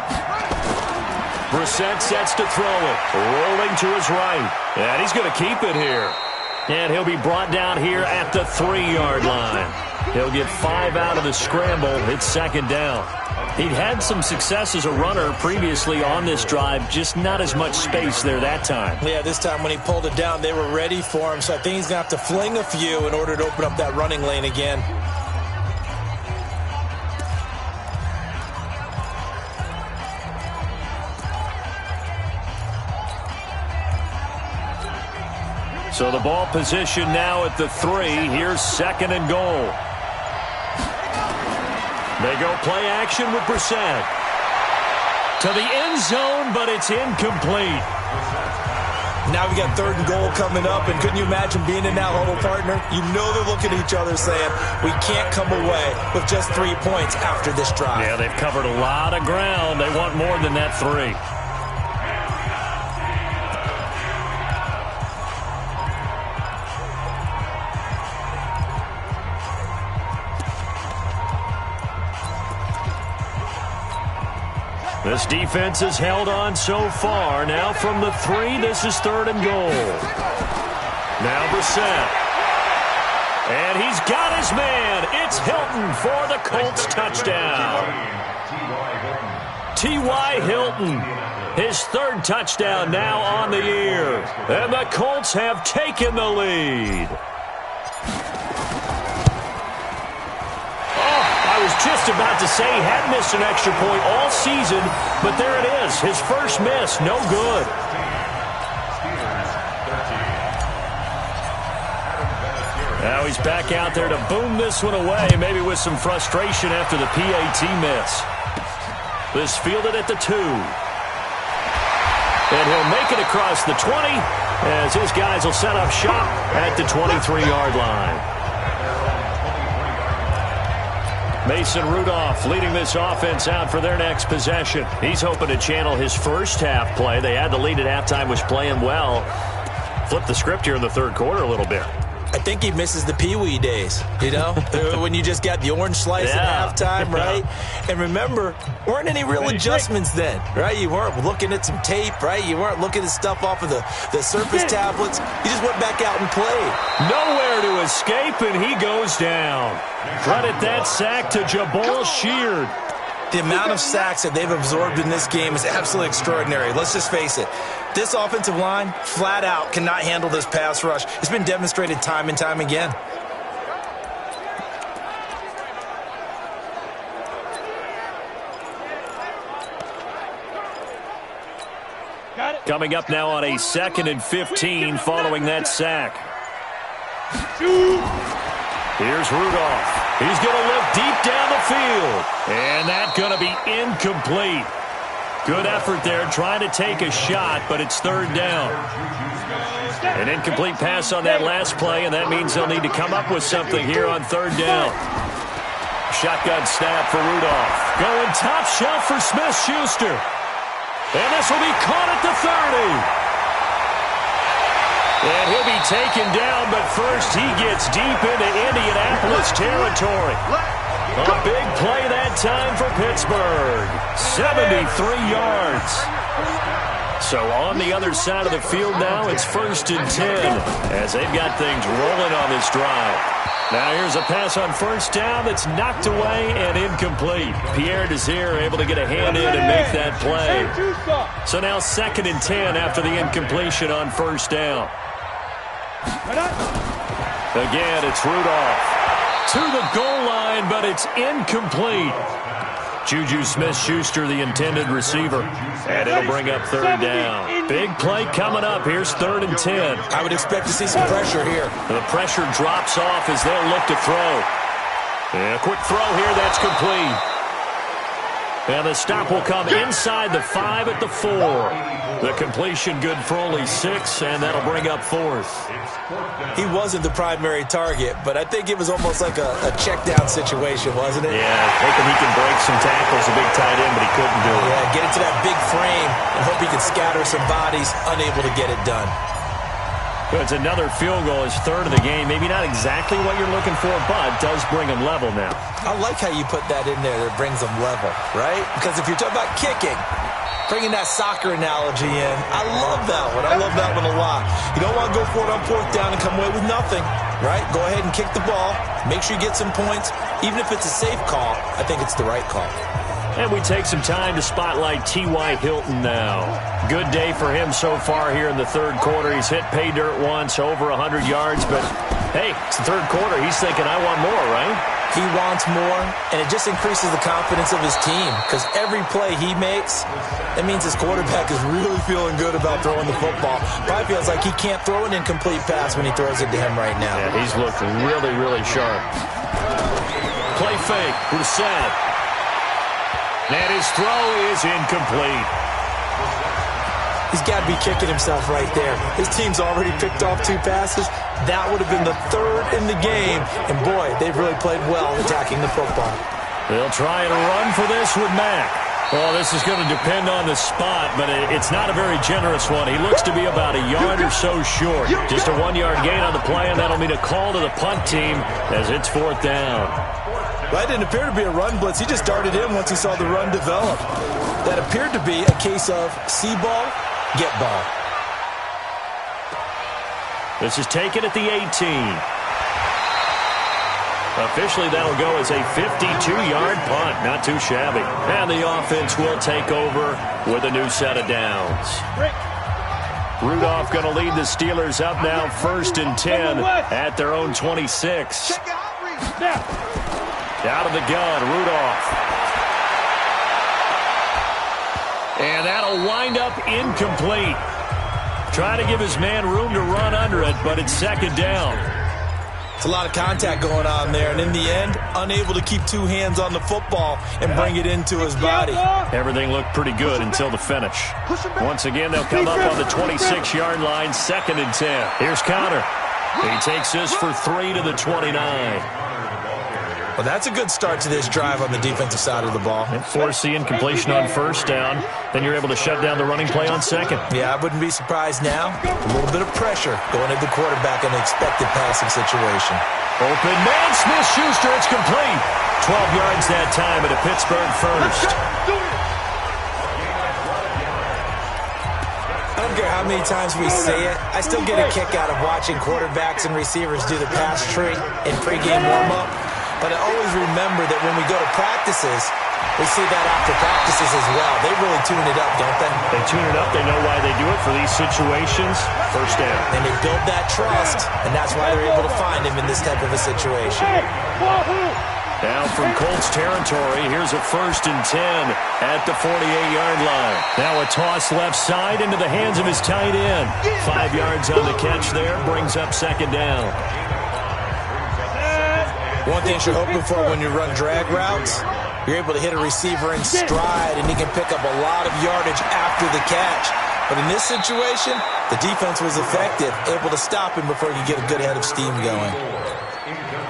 Brissett sets to throw it. Rolling to his right. And he's going to keep it here. And he'll be brought down here at the 3-yard line. He'll get 5 out of the scramble. It's second down. He'd had some success as a runner previously on this drive, just not as much space there that time. Yeah, this time when he pulled it down, they were ready for him. So I think he's going to have to fling a few in order to open up that running lane again. So the ball position now at the 3. Here's 2nd and goal. They go play action with Brissett. To the end zone, but it's incomplete. Now we got 3rd and goal coming up, and couldn't you imagine being in that huddle, partner? You know they're looking at each other saying, we can't come away with just 3 points after this drive. Yeah, they've covered a lot of ground. They want more than that 3. This defense has held on so far. Now from the 3, this is 3rd and goal. Now Brissett. And he's got his man. It's Hilton for the Colts touchdown. T.Y. Hilton. His 3rd touchdown now on the year. And the Colts have taken the lead. I was just about to say he hadn't missed an extra point all season, but there it is. His first miss, no good. Now he's back out there to boom this one away, maybe with some frustration after the PAT miss. This fielded at the 2. And he'll make it across the 20 as his guys will set up shop at the 23-yard line. Mason Rudolph leading this offense out for their next possession. He's hoping to channel his first half play. They had the lead at halftime, was playing well. Flip the script here in the third quarter a little bit. I think he misses the Pee-wee days, you know, when you just got the orange slice at halftime, right? And remember, weren't any real adjustments then, right? You weren't looking at some tape, right? You weren't looking at stuff off of the Surface tablets. You just went back out and played. Nowhere to escape, and he goes down. Credit that sack to Jabal Sheard. The amount of sacks that they've absorbed in this game is absolutely extraordinary. Let's just face it. This offensive line, flat out, cannot handle this pass rush. It's been demonstrated time and time again. Coming up now on a 2nd and 15 following that sack. Here's Rudolph. He's going to look deep down the field. And that's going to be incomplete. Good effort there trying to take a shot, but it's third down. An incomplete pass on that last play, and that means they'll need to come up with something here on third down. Shotgun snap for Rudolph. Going top shelf for Smith-Schuster. And this will be caught at the 30. And he'll be taken down, but first he gets deep into Indianapolis territory. A big play that time for Pittsburgh. 73 yards. So on the other side of the field now, it's 1st and 10 as they've got things rolling on this drive. Now here's a pass on first down that's knocked away and incomplete. Pierre Desir able to get a hand in and make that play. So now 2nd and 10 after the incompletion on first down. Again, it's Rudolph. To the goal line, but it's incomplete. Juju Smith-Schuster, the intended receiver. And it'll bring up third down. Big play coming up. Here's 3rd and 10. I would expect to see some pressure here. The pressure drops off as they'll look to throw. And a quick throw here, that's complete. And the stop will come inside the 5 at the 4. The completion good for only 6, and that'll bring up 4th. He wasn't the primary target, but I think it was almost like a check-down situation, wasn't it? Yeah, hoping he can break some tackles, a big tight end, but he couldn't do it. Yeah, get into that big frame and hope he can scatter some bodies, unable to get it done. But it's another field goal, his 3rd of the game. Maybe not exactly what you're looking for, but does bring him level now. I like how you put that in there that brings him level, right? Because if you're talking about kicking, bringing that soccer analogy in, I love that one. I love that one a lot. You don't want to go for it on 4th down and come away with nothing, right? Go ahead and kick the ball. Make sure you get some points. Even if it's a safe call, I think it's the right call. And we take some time to spotlight T.Y. Hilton now. Good day for him so far here in the 3rd quarter. He's hit pay dirt once, over 100 yards, but hey, it's the 3rd quarter. He's thinking, I want more, right? He wants more, and it just increases the confidence of his team because every play he makes, that means his quarterback is really feeling good about throwing the football. Probably feels like he can't throw an incomplete pass when he throws it to him right now. Yeah, he's looked really, really sharp. Play fake, Brissett. And his throw is incomplete. He's got to be kicking himself right there. His team's already picked off 2 passes. That would have been the 3rd in the game. And, boy, they've really played well attacking the football. They'll try and run for this with Mack. Well, this is going to depend on the spot, but it's not a very generous one. He looks to be about a yard or so short. Just a 1-yard gain on the play, and that'll mean a call to the punt team as it's 4th down. That didn't appear to be a run blitz. He just darted in once he saw the run develop. That appeared to be a case of see ball, get ball. This is taken at the 18. Officially, that'll go as a 52-yard punt. Not too shabby. And the offense will take over with a new set of downs. Rudolph going to lead the Steelers up now 1st and 10 at their own 26. Out of the gun, Rudolph. And that'll wind up incomplete. Trying to give his man room to run under it, but it's 2nd down. It's a lot of contact going on there, and in the end, unable to keep 2 hands on the football and bring it into his body. Everything looked pretty good until the finish. Once again, they'll come up on the 26-yard line, 2nd and 10. Here's Counter. He takes this for 3 to the 29. Well, that's a good start to this drive on the defensive side of the ball. And force the incompletion on first down. Then you're able to shut down the running play on second. Yeah, I wouldn't be surprised now. A little bit of pressure going at the quarterback in an expected passing situation. Open man, Smith-Schuster, it's complete. 12 yards that time at a Pittsburgh first. I don't care how many times we say it, I still get a kick out of watching quarterbacks and receivers do the pass tree in pregame warm-up. But I always remember that when we go to practices, we see that after practices as well. They really tune it up, don't they? They tune it up. They know why they do it for these situations. First down. And they build that trust, and that's why they're able to find him in this type of a situation. Now from Colts territory, here's a 1st and 10 at the 48-yard line. Now a toss left side into the hands of his tight end. 5 yards on the catch there, brings up 2nd down. One thing you're hoping for when you run drag routes, you're able to hit a receiver in stride, and he can pick up a lot of yardage after the catch. But in this situation, the defense was effective, able to stop him before he could get a good head of steam going.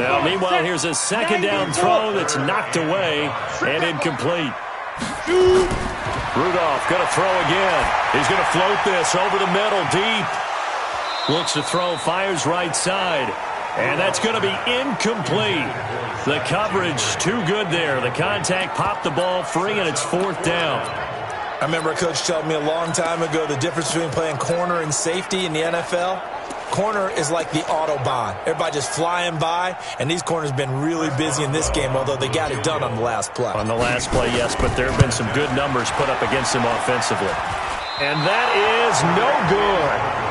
Now, meanwhile, here's a 2nd down throw that's knocked away and incomplete. Rudolph going to throw again. He's going to float this over the middle, deep. Looks to throw, fires right side. And that's going to be incomplete. The coverage too good there. The contact popped the ball free, and it's 4th down. I remember a coach told me a long time ago the difference between playing corner and safety in the NFL. Corner is like the Autobahn. Everybody just flying by, and these corners have been really busy in this game, although they got it done on the last play. On the last play, yes, but there have been some good numbers put up against him offensively. And that is no good.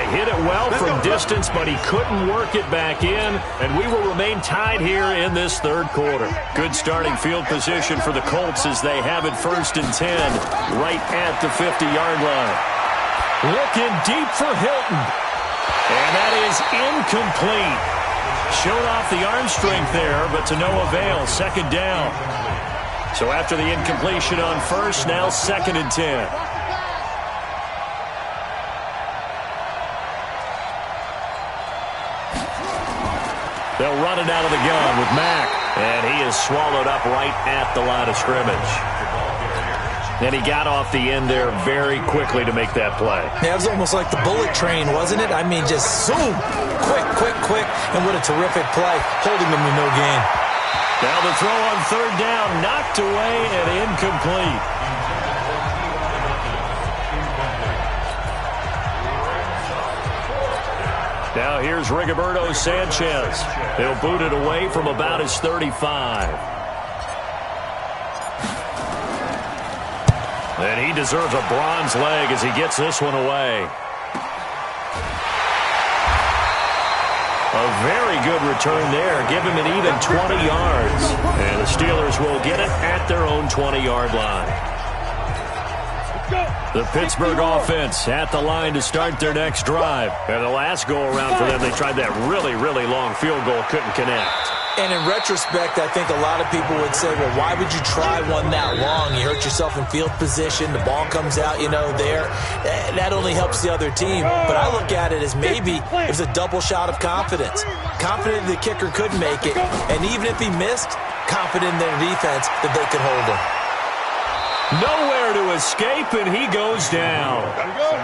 He hit it well from distance, but he couldn't work it back in, and we will remain tied here in this 3rd quarter. Good starting field position for the Colts as they have it 1st and 10 right at the 50-yard line. Looking deep for Hilton. And that is incomplete. Showed off the arm strength there, but to no avail. 2nd down. So after the incompletion on first, now 2nd and 10. They'll run it out of the gun with Mack. And he is swallowed up right at the line of scrimmage. And he got off the end there very quickly to make that play. Yeah, it was almost like the bullet train, wasn't it? I mean, just zoom, quick, and what a terrific play, holding them to no gain. Now the throw on 3rd down, knocked away and incomplete. Now here's Rigoberto Sanchez. He'll boot it away from about his 35. And he deserves a bronze leg as he gets this one away. A very good return there. Give him an even 20 yards. And the Steelers will get it at their own 20-yard line. The Pittsburgh offense at the line to start their next drive. And the last go-around for them, they tried that really, really long field goal, couldn't connect. And in retrospect, I think a lot of people would say, well, why would you try one that long? You hurt yourself in field position. The ball comes out, there. That only helps the other team. But I look at it as maybe it was a double shot of confidence. Confident the kicker could make it. And even if he missed, confident in their defense that they could hold him. Nowhere to escape, and he goes down.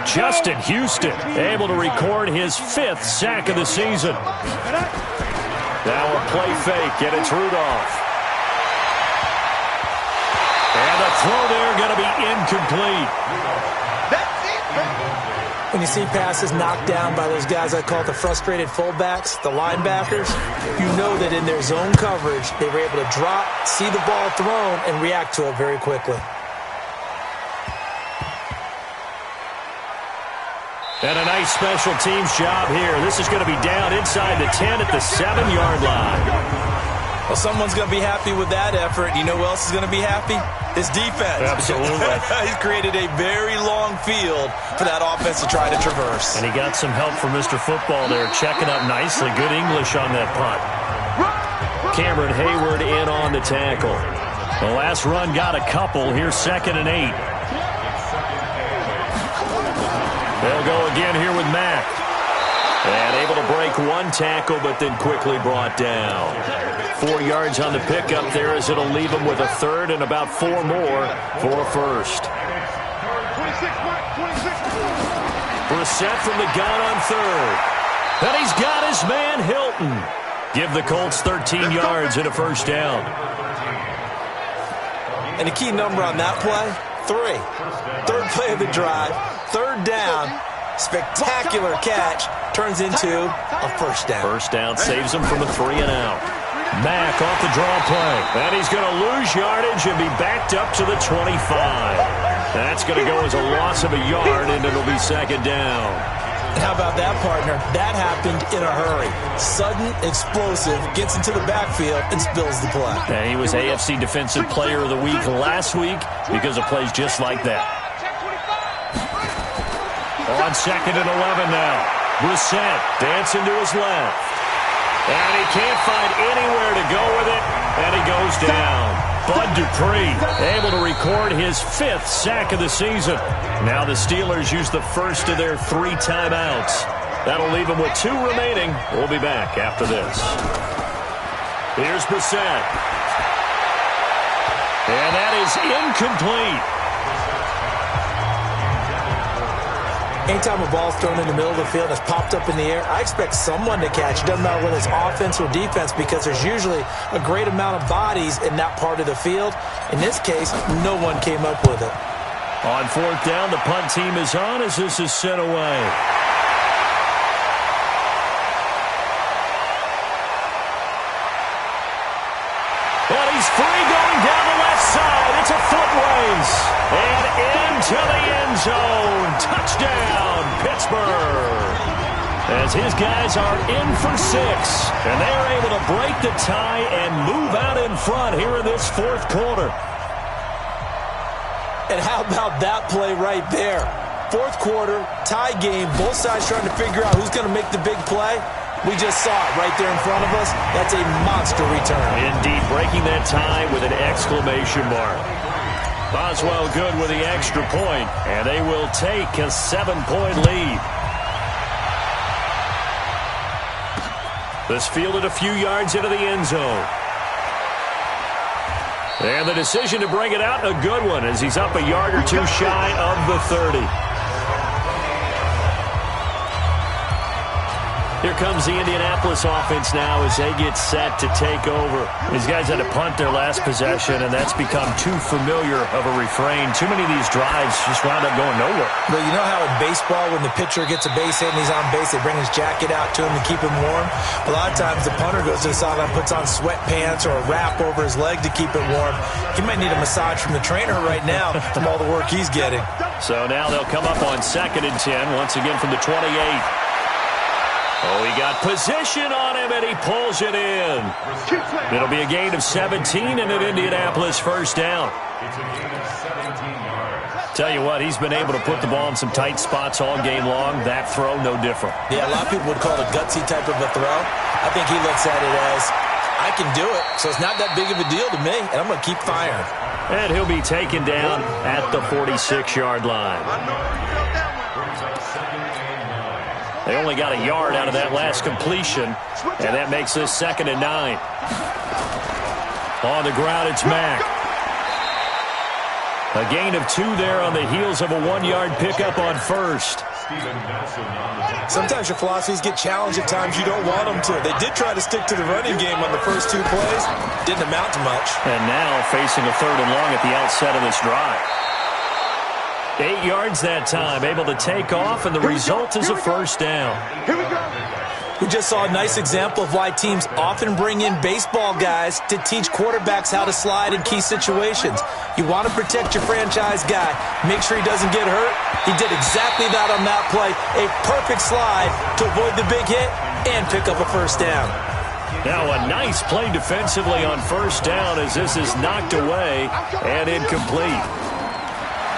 Justin Houston able to record his 5th sack of the season. Now a play fake, and it's Rudolph. And the throw there going to be incomplete. When you see passes knocked down by those guys I call the frustrated fullbacks, the linebackers, you know that in their zone coverage, they were able to drop, see the ball thrown, and react to it very quickly. And a nice special teams job here. This is going to be down inside the 10 at the 7-yard line. Well, someone's going to be happy with that effort. You know who else is going to be happy? His defense. Absolutely. He's created a very long field for that offense to try to traverse. And he got some help from Mr. Football there, checking up nicely. Good English on that punt. Cameron Hayward in on the tackle. The last run got a couple. Here's 2nd and 8. They'll go again here with Mack. And able to break one tackle, but then quickly brought down. 4 yards on the pickup there as it'll leave him with a third and about 4 more for a first. 26, Mike, 26. Brissett from the gun on third. And he's got his man Hilton. Give the Colts 13 yards and a first down. And the key number on that play, 3. Third play of the drive, third down, spectacular catch, turns into a first down. First down saves him from a 3 and out. Mack off the draw play. And he's going to lose yardage and be backed up to the 25. That's going to go as a loss of a yard, and it'll be second down. How about that, partner? That happened in a hurry. Sudden, explosive, gets into the backfield, and spills the play. And he was AFC Defensive Player of the Week last week because of plays just like that. On second and 11 now. Brissett dancing to his left. And he can't find anywhere to go with it, and he goes down. Bud Dupree able to record his 5th sack of the season. Now the Steelers use the first of their 3 timeouts. That'll leave them with 2 remaining. We'll be back after this. Here's Brissett. And that is incomplete. Anytime a ball's thrown in the middle of the field and it's popped up in the air, I expect someone to catch. It doesn't matter whether it's offense or defense because there's usually a great amount of bodies in that part of the field. In this case, no one came up with it. On fourth down, the punt team is on as this is sent away. And he's free going down the left side. It's a foot race. And into the end zone. Touchdown, Pittsburgh. As his guys are in for 6. And they're able to break the tie and move out in front here in this fourth quarter. And how about that play right there? Fourth quarter, tie game, both sides trying to figure out who's going to make the big play. We just saw it right there in front of us. That's a monster return. Indeed, breaking that tie with an exclamation mark. Boswell good with the extra point, and they will take a 7-point lead. This fielded a few yards into the end zone. And the decision to bring it out, a good one, as he's up a yard or 2 shy of the 30. Here comes the Indianapolis offense now as they get set to take over. These guys had to punt their last possession, and that's become too familiar of a refrain. Too many of these drives just wound up going nowhere. But you know how in baseball, when the pitcher gets a base hit and he's on base, they bring his jacket out to him to keep him warm? A lot of times the punter goes to the sideline, puts on sweatpants or a wrap over his leg to keep it warm. He might need a massage from the trainer right now from all the work he's getting. So now they'll come up on 2nd and 10, once again from the 28. Oh, he got position on him, and he pulls it in. It'll be a gain of 17 and an Indianapolis first down. Tell you what, he's been able to put the ball in some tight spots all game long. That throw, no different. Yeah, a lot of people would call it a gutsy type of a throw. I think he looks at it as, I can do it, so it's not that big of a deal to me, and I'm going to keep firing. And he'll be taken down at the 46-yard line. They only got a yard out of that last completion, and that makes this 2nd and 9. On the ground, it's Mack. A gain of 2 there on the heels of a 1-yard pickup on first. Sometimes your philosophies get challenged at times you don't want them to. They did try to stick to the running game on the first 2 plays. Didn't amount to much. And now facing a 3rd and long at the outset of this drive. 8 yards that time, able to take off, and the result is a first down. Here we go. We just saw a nice example of why teams often bring in baseball guys to teach quarterbacks how to slide in key situations. You want to protect your franchise guy. Make sure he doesn't get hurt. He did exactly that on that play. A perfect slide to avoid the big hit and pick up a first down. Now a nice play defensively on first down as this is knocked away and incomplete.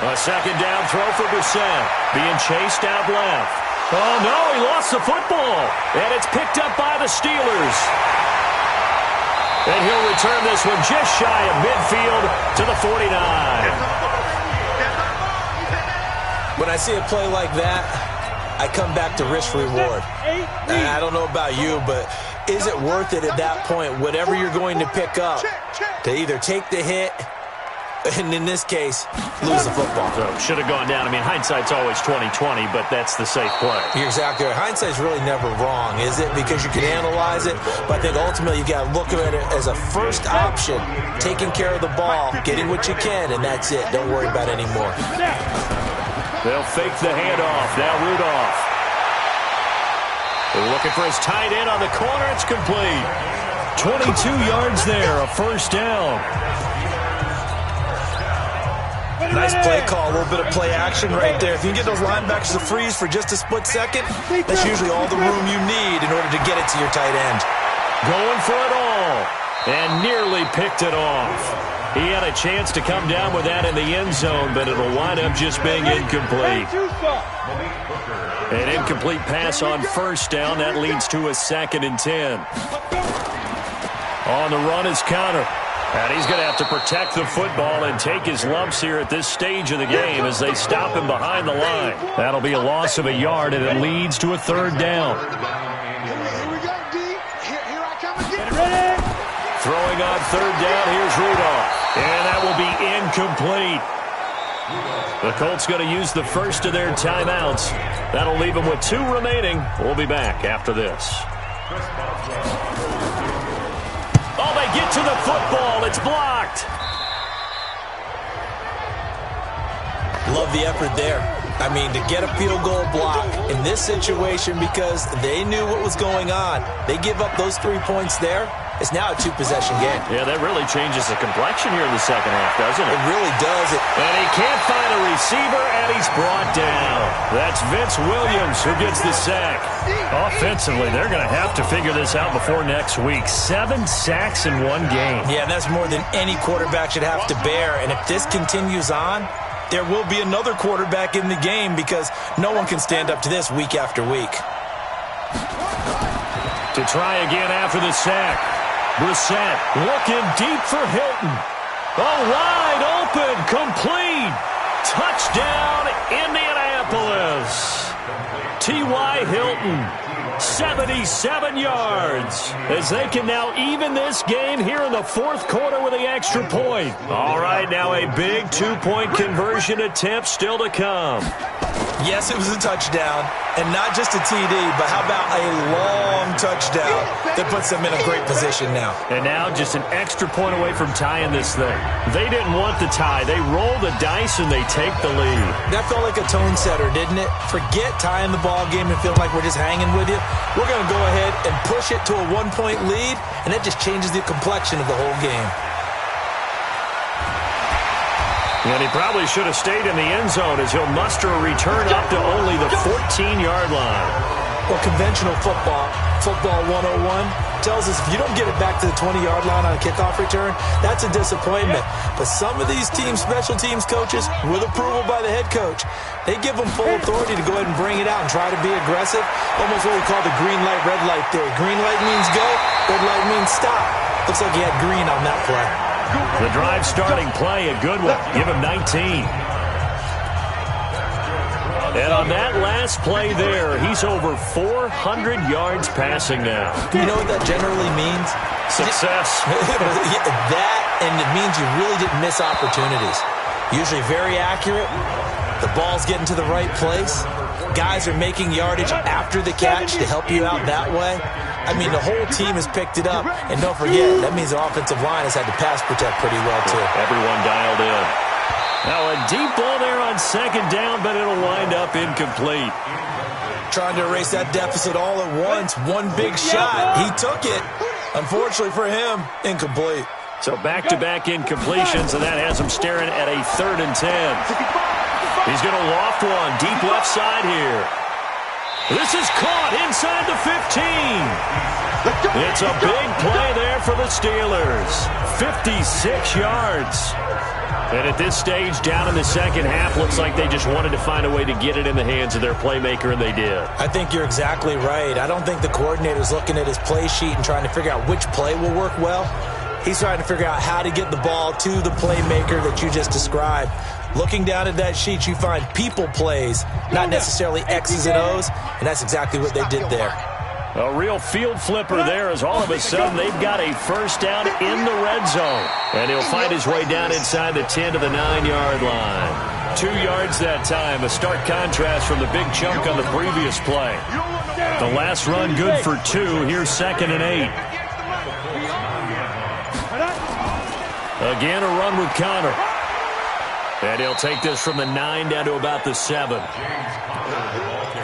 A 2nd down throw for Brissett. Being chased out left. Oh, no, he lost the football. And it's picked up by the Steelers. And he'll return this one just shy of midfield to the 49. When I see a play like that, I come back to risk-reward. I don't know about you, but is it worth it at that point, whatever you're going to pick up, to either take the hit, and in this case, lose the football? So should have gone down. I mean, hindsight's always 20/20, but that's the safe play. You're exactly right. Hindsight's really never wrong, is it? Because you can analyze it, but I think ultimately you got to look at it as a first option, taking care of the ball, getting what you can, and that's it. Don't worry about it anymore. They'll fake the handoff. Now Rudolph. They're looking for his tight end on the corner. It's complete. 22 yards there, a first down. Nice play call, a little bit of play action right there. If you can get those linebackers to freeze for just a split second, that's usually all the room you need in order to get it to your tight end. Going for it all, and nearly picked it off. He had a chance to come down with that in the end zone, but it'll wind up just being incomplete. An incomplete pass on first down. That leads to a 2nd and 10. On the run is counter. And he's going to have to protect the football and take his lumps here at this stage of the game as they stop him behind the line. That'll be a loss of a yard, and it leads to a 3rd down. Here we go, D. Here I come again. Ready? Throwing on 3rd down, here's Rudolph. And that will be incomplete. The Colts going to use the first of their timeouts. That'll leave them with 2 remaining. We'll be back after this. Oh, they get to the football. It's blocked. Love the effort there. I mean, to get a field goal block in this situation because they knew what was going on. They give up those 3 points there. It's now a 2-possession game. Yeah, that really changes the complexion here in the second half, doesn't it? It really does. And he can't find a receiver, and he's brought down. That's Vince Williams who gets the sack. Offensively, they're going to have to figure this out before next week. 7 sacks in 1 game. Yeah, and that's more than any quarterback should have to bear. And if this continues on, there will be another quarterback in the game because no one can stand up to this week after week. To try again after the sack. Brissett looking deep for Hilton. Oh, wide open, complete. Touchdown, Indianapolis. T.Y. Hilton, 77 yards. As they can now even this game here in the 4th quarter with the extra point. All right, now a big 2-point conversion attempt still to come. Yes, it was a touchdown, and not just a TD, but how about a long touchdown that puts them in a great position now. And now just an extra point away from tying this thing. They didn't want the tie. They roll the dice, and they take the lead. That felt like a tone setter, didn't it? Forget tying the ball game and feeling like we're just hanging with you. We're going to go ahead and push it to a 1-point lead, and that just changes the complexion of the whole game. And he probably should have stayed in the end zone as he'll muster a return up to only the 14-yard line. Well, conventional football 101, tells us if you don't get it back to the 20-yard line on a kickoff return, that's a disappointment. But some of these special teams coaches, with approval by the head coach, they give them full authority to go ahead and bring it out and try to be aggressive. Almost what we call the green light, red light theory. Green light means go, red light means stop. Looks like he had green on that play. The drive starting play, a good one. Give him 19. And on that last play there, he's over 400 yards passing now. You know what that generally means? Success. That, and it means you really didn't miss opportunities. Usually very accurate. The ball's getting to the right place. Guys are making yardage after the catch to help you out that way. I mean, the whole team has picked it up. And don't forget, that means the offensive line has had to pass protect pretty well, too. Everyone dialed in. Now a deep ball there on 2nd down, but it'll wind up incomplete. Trying to erase that deficit all at once. One big shot. He took it. Unfortunately for him, incomplete. So back-to-back incompletions, and that has him staring at a 3rd and 10. He's going to loft one deep left side here. This is caught inside the 15. It's a big play there for the Steelers. 56 yards. And at this stage, down in the second half, looks like they just wanted to find a way to get it in the hands of their playmaker, and they did. I think you're exactly right. I don't think the coordinator's looking at his play sheet and trying to figure out which play will work well. He's trying to figure out how to get the ball to the playmaker that you just described. Looking down at that sheet, you find people plays, not necessarily X's and O's, and that's exactly what they did there. A real field flipper there as all of a sudden they've got a first down in the red zone. And he'll find his way down inside the 10 to the 9-yard line. 2 yards that time, a stark contrast from the big chunk on the previous play. The last run good for 2. Here's 2nd and 8. Again, a run with Connor. And he'll take this from the 9 down to about the 7.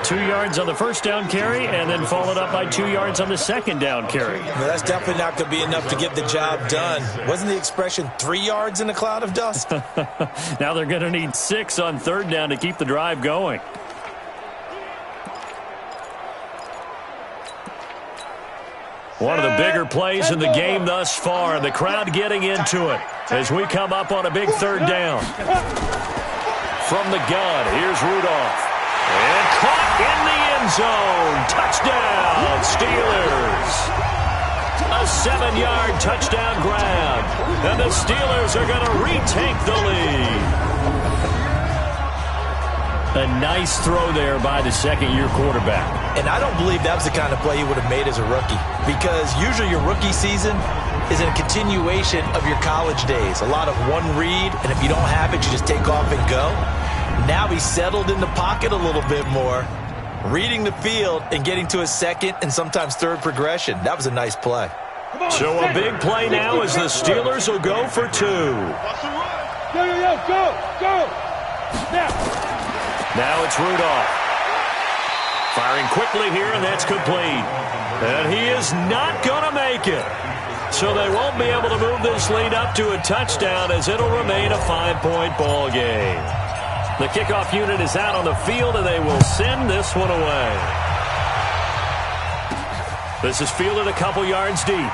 2 yards on the first down carry, and then followed up by 2 yards on the second down carry. Well, that's definitely not going to be enough to get the job done. Wasn't the expression 3 yards in a cloud of dust? Now they're going to need 6 on 3rd down to keep the drive going. One of the bigger plays in the game thus far, and the crowd getting into it as we come up on a big 3rd down. From the gun, here's Rudolph. And caught in the end zone. Touchdown, Steelers. A 7-yard touchdown grab. And the Steelers are going to retake the lead. A nice throw there by the second-year quarterback. And I don't believe that was the kind of play he would have made as a rookie, because usually your rookie season is a continuation of your college days. A lot of one read, and if you don't have it, you just take off and go. Now he's settled in the pocket a little bit more, reading the field and getting to his second and sometimes third progression. That was a nice play. So a big play now as the Steelers will go for 2. Go. Now it's Rudolph. Firing quickly here, and that's complete. And he is not going to make it. So they won't be able to move this lead up to a touchdown, as it'll remain a 5-point ball game. The kickoff unit is out on the field, and they will send this one away. This is fielded a couple yards deep.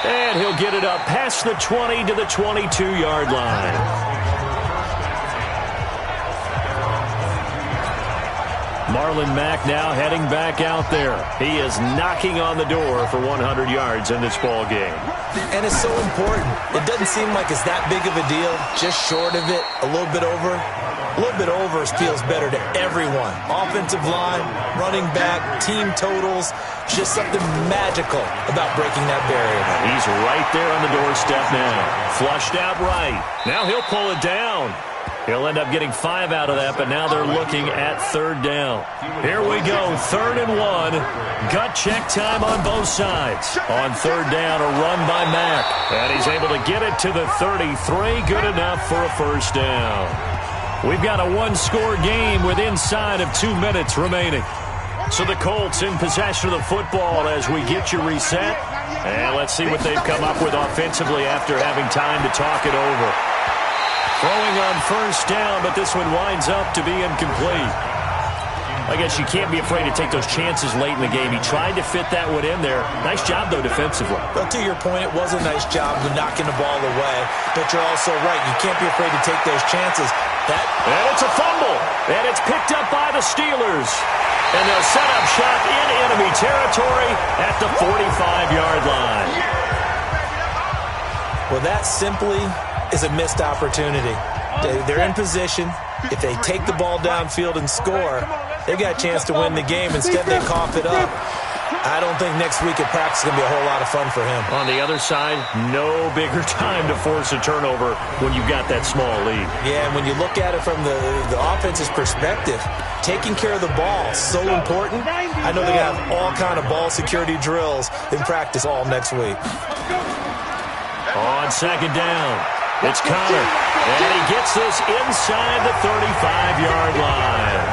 And he'll get it up past the 20 to the 22-yard line. Marlon Mack now heading back out there. He is knocking on the door for 100 yards in this ball game. And it's so important. It doesn't seem like it's that big of a deal. Just short of it, a little bit over. A little bit over feels better to everyone. Offensive line, running back, team totals. Just something magical about breaking that barrier. He's right there on the doorstep now. Flushed out right. Now he'll pull it down. He'll end up getting 5 out of that, but now they're looking at 3rd down. Here we go, 3rd and 1. Gut check time on both sides. On 3rd down, a run by Mack. And he's able to get it to the 33. Good enough for a first down. We've got a 1-score game with inside of 2 minutes remaining. So the Colts in possession of the football as we get you reset. And let's see what they've come up with offensively after having time to talk it over. Throwing on first down, but this one winds up to be incomplete. I guess you can't be afraid to take those chances late in the game. He tried to fit that one in there. Nice job, though, defensively. Well, to your point, it was a nice job of knocking the ball away. But you're also right. You can't be afraid to take those chances. And it's a fumble. And it's picked up by the Steelers. And they'll set up shop in enemy territory at the 45-yard line. Well, that simply is a missed opportunity. They're in position. If they take the ball downfield and score, they've got a chance to win the game. Instead, they cough it up. I don't think next week at practice is going to be a whole lot of fun for him. On the other side, no bigger time to force a turnover when you've got that small lead. Yeah, and when you look at it from the offense's perspective, taking care of the ball is so important. I know they're going to have all kind of ball security drills in practice all next week. On 2nd down, it's Connor. And he gets this inside the 35-yard line.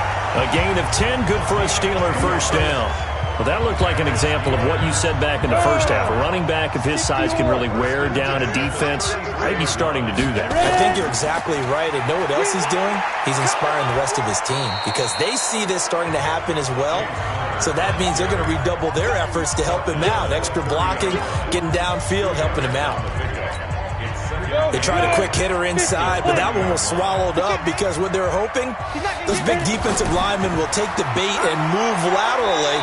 A gain of 10, good for a Steeler first down. Well, that looked like an example of what you said back in the first half. A running back of his size can really wear down a defense. Maybe starting to do that. I think you're exactly right. And know what else he's doing? He's inspiring the rest of his team because they see this starting to happen as well. So that means they're going to redouble their efforts to help him out. Extra blocking, getting downfield, helping him out. They tried a quick hitter inside, but that one was swallowed up because what they're hoping, those big defensive linemen will take the bait and move laterally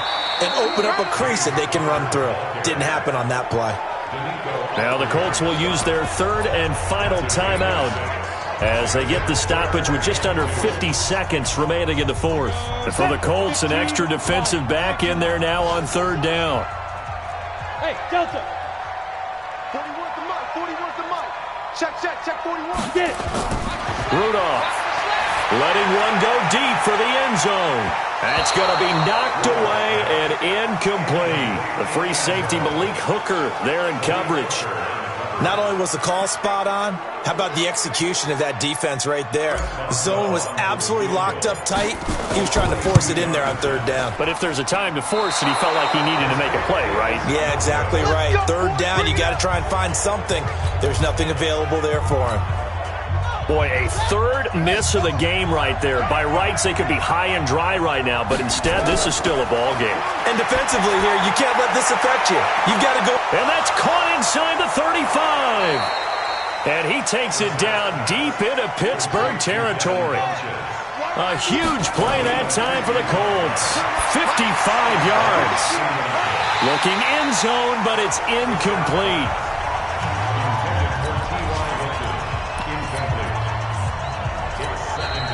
and open up a crease that they can run through. Didn't happen on that play. Now the Colts will use their 3rd and final timeout as they get the stoppage with just under 50 seconds remaining in the fourth. And for the Colts, an extra defensive back in there now on third down. Hey, Delta. 41 to Mike. 41 to Mike. Check 41. Get it. Rudolph letting one go deep for the end zone. That's going to be knocked away and incomplete. The free safety Malik Hooker there in coverage. Not only was the call spot on, how about the execution of that defense right there? The zone was absolutely locked up tight. He was trying to force it in there on third down. But if there's a time to force it, he felt like he needed to make a play, right? Yeah, exactly right. Third down, you got to try and find something. There's nothing available there for him. Boy, a third miss of the game right there. By rights, they could be high and dry right now, but instead, this is still a ball game. And defensively here, you can't let this affect you. You've got to go. And that's caught inside the 35. And he takes it down deep into Pittsburgh territory. A huge play that time for the Colts. 55 yards. Looking end zone, but it's incomplete.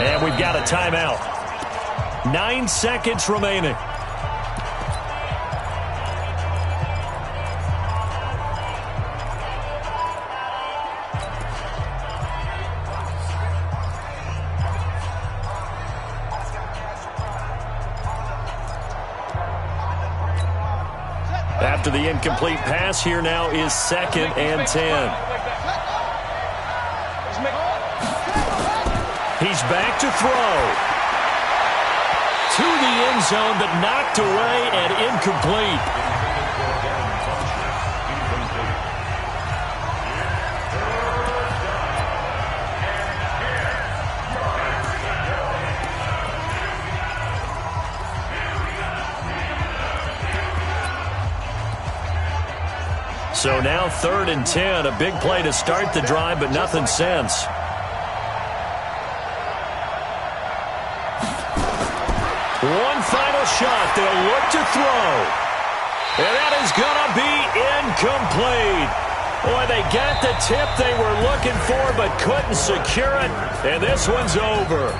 And we've got a timeout. 9 seconds remaining. After the incomplete pass, here now is 2nd and 10. He's back to throw. To the end zone, but knocked away and incomplete. So now 3rd and 10. A big play to start the drive, but nothing since. One final shot. They'll look to throw. And that is going to be incomplete. Boy, they got the tip they were looking for but couldn't secure it. And this one's over.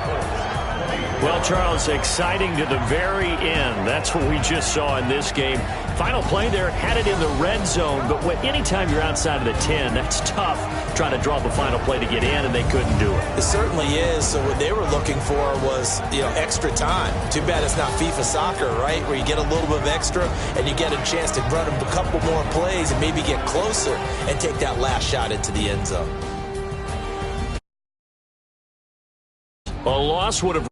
Well, Charles, exciting to the very end. That's what we just saw in this game. Final play there, had it in the red zone, but anytime you're outside of the 10, that's tough trying to draw the final play to get in, and they couldn't do it. It certainly is. So what they were looking for was, extra time. Too bad it's not FIFA soccer, right, where you get a little bit of extra and you get a chance to run a couple more plays and maybe get closer and take that last shot into the end zone. A loss would have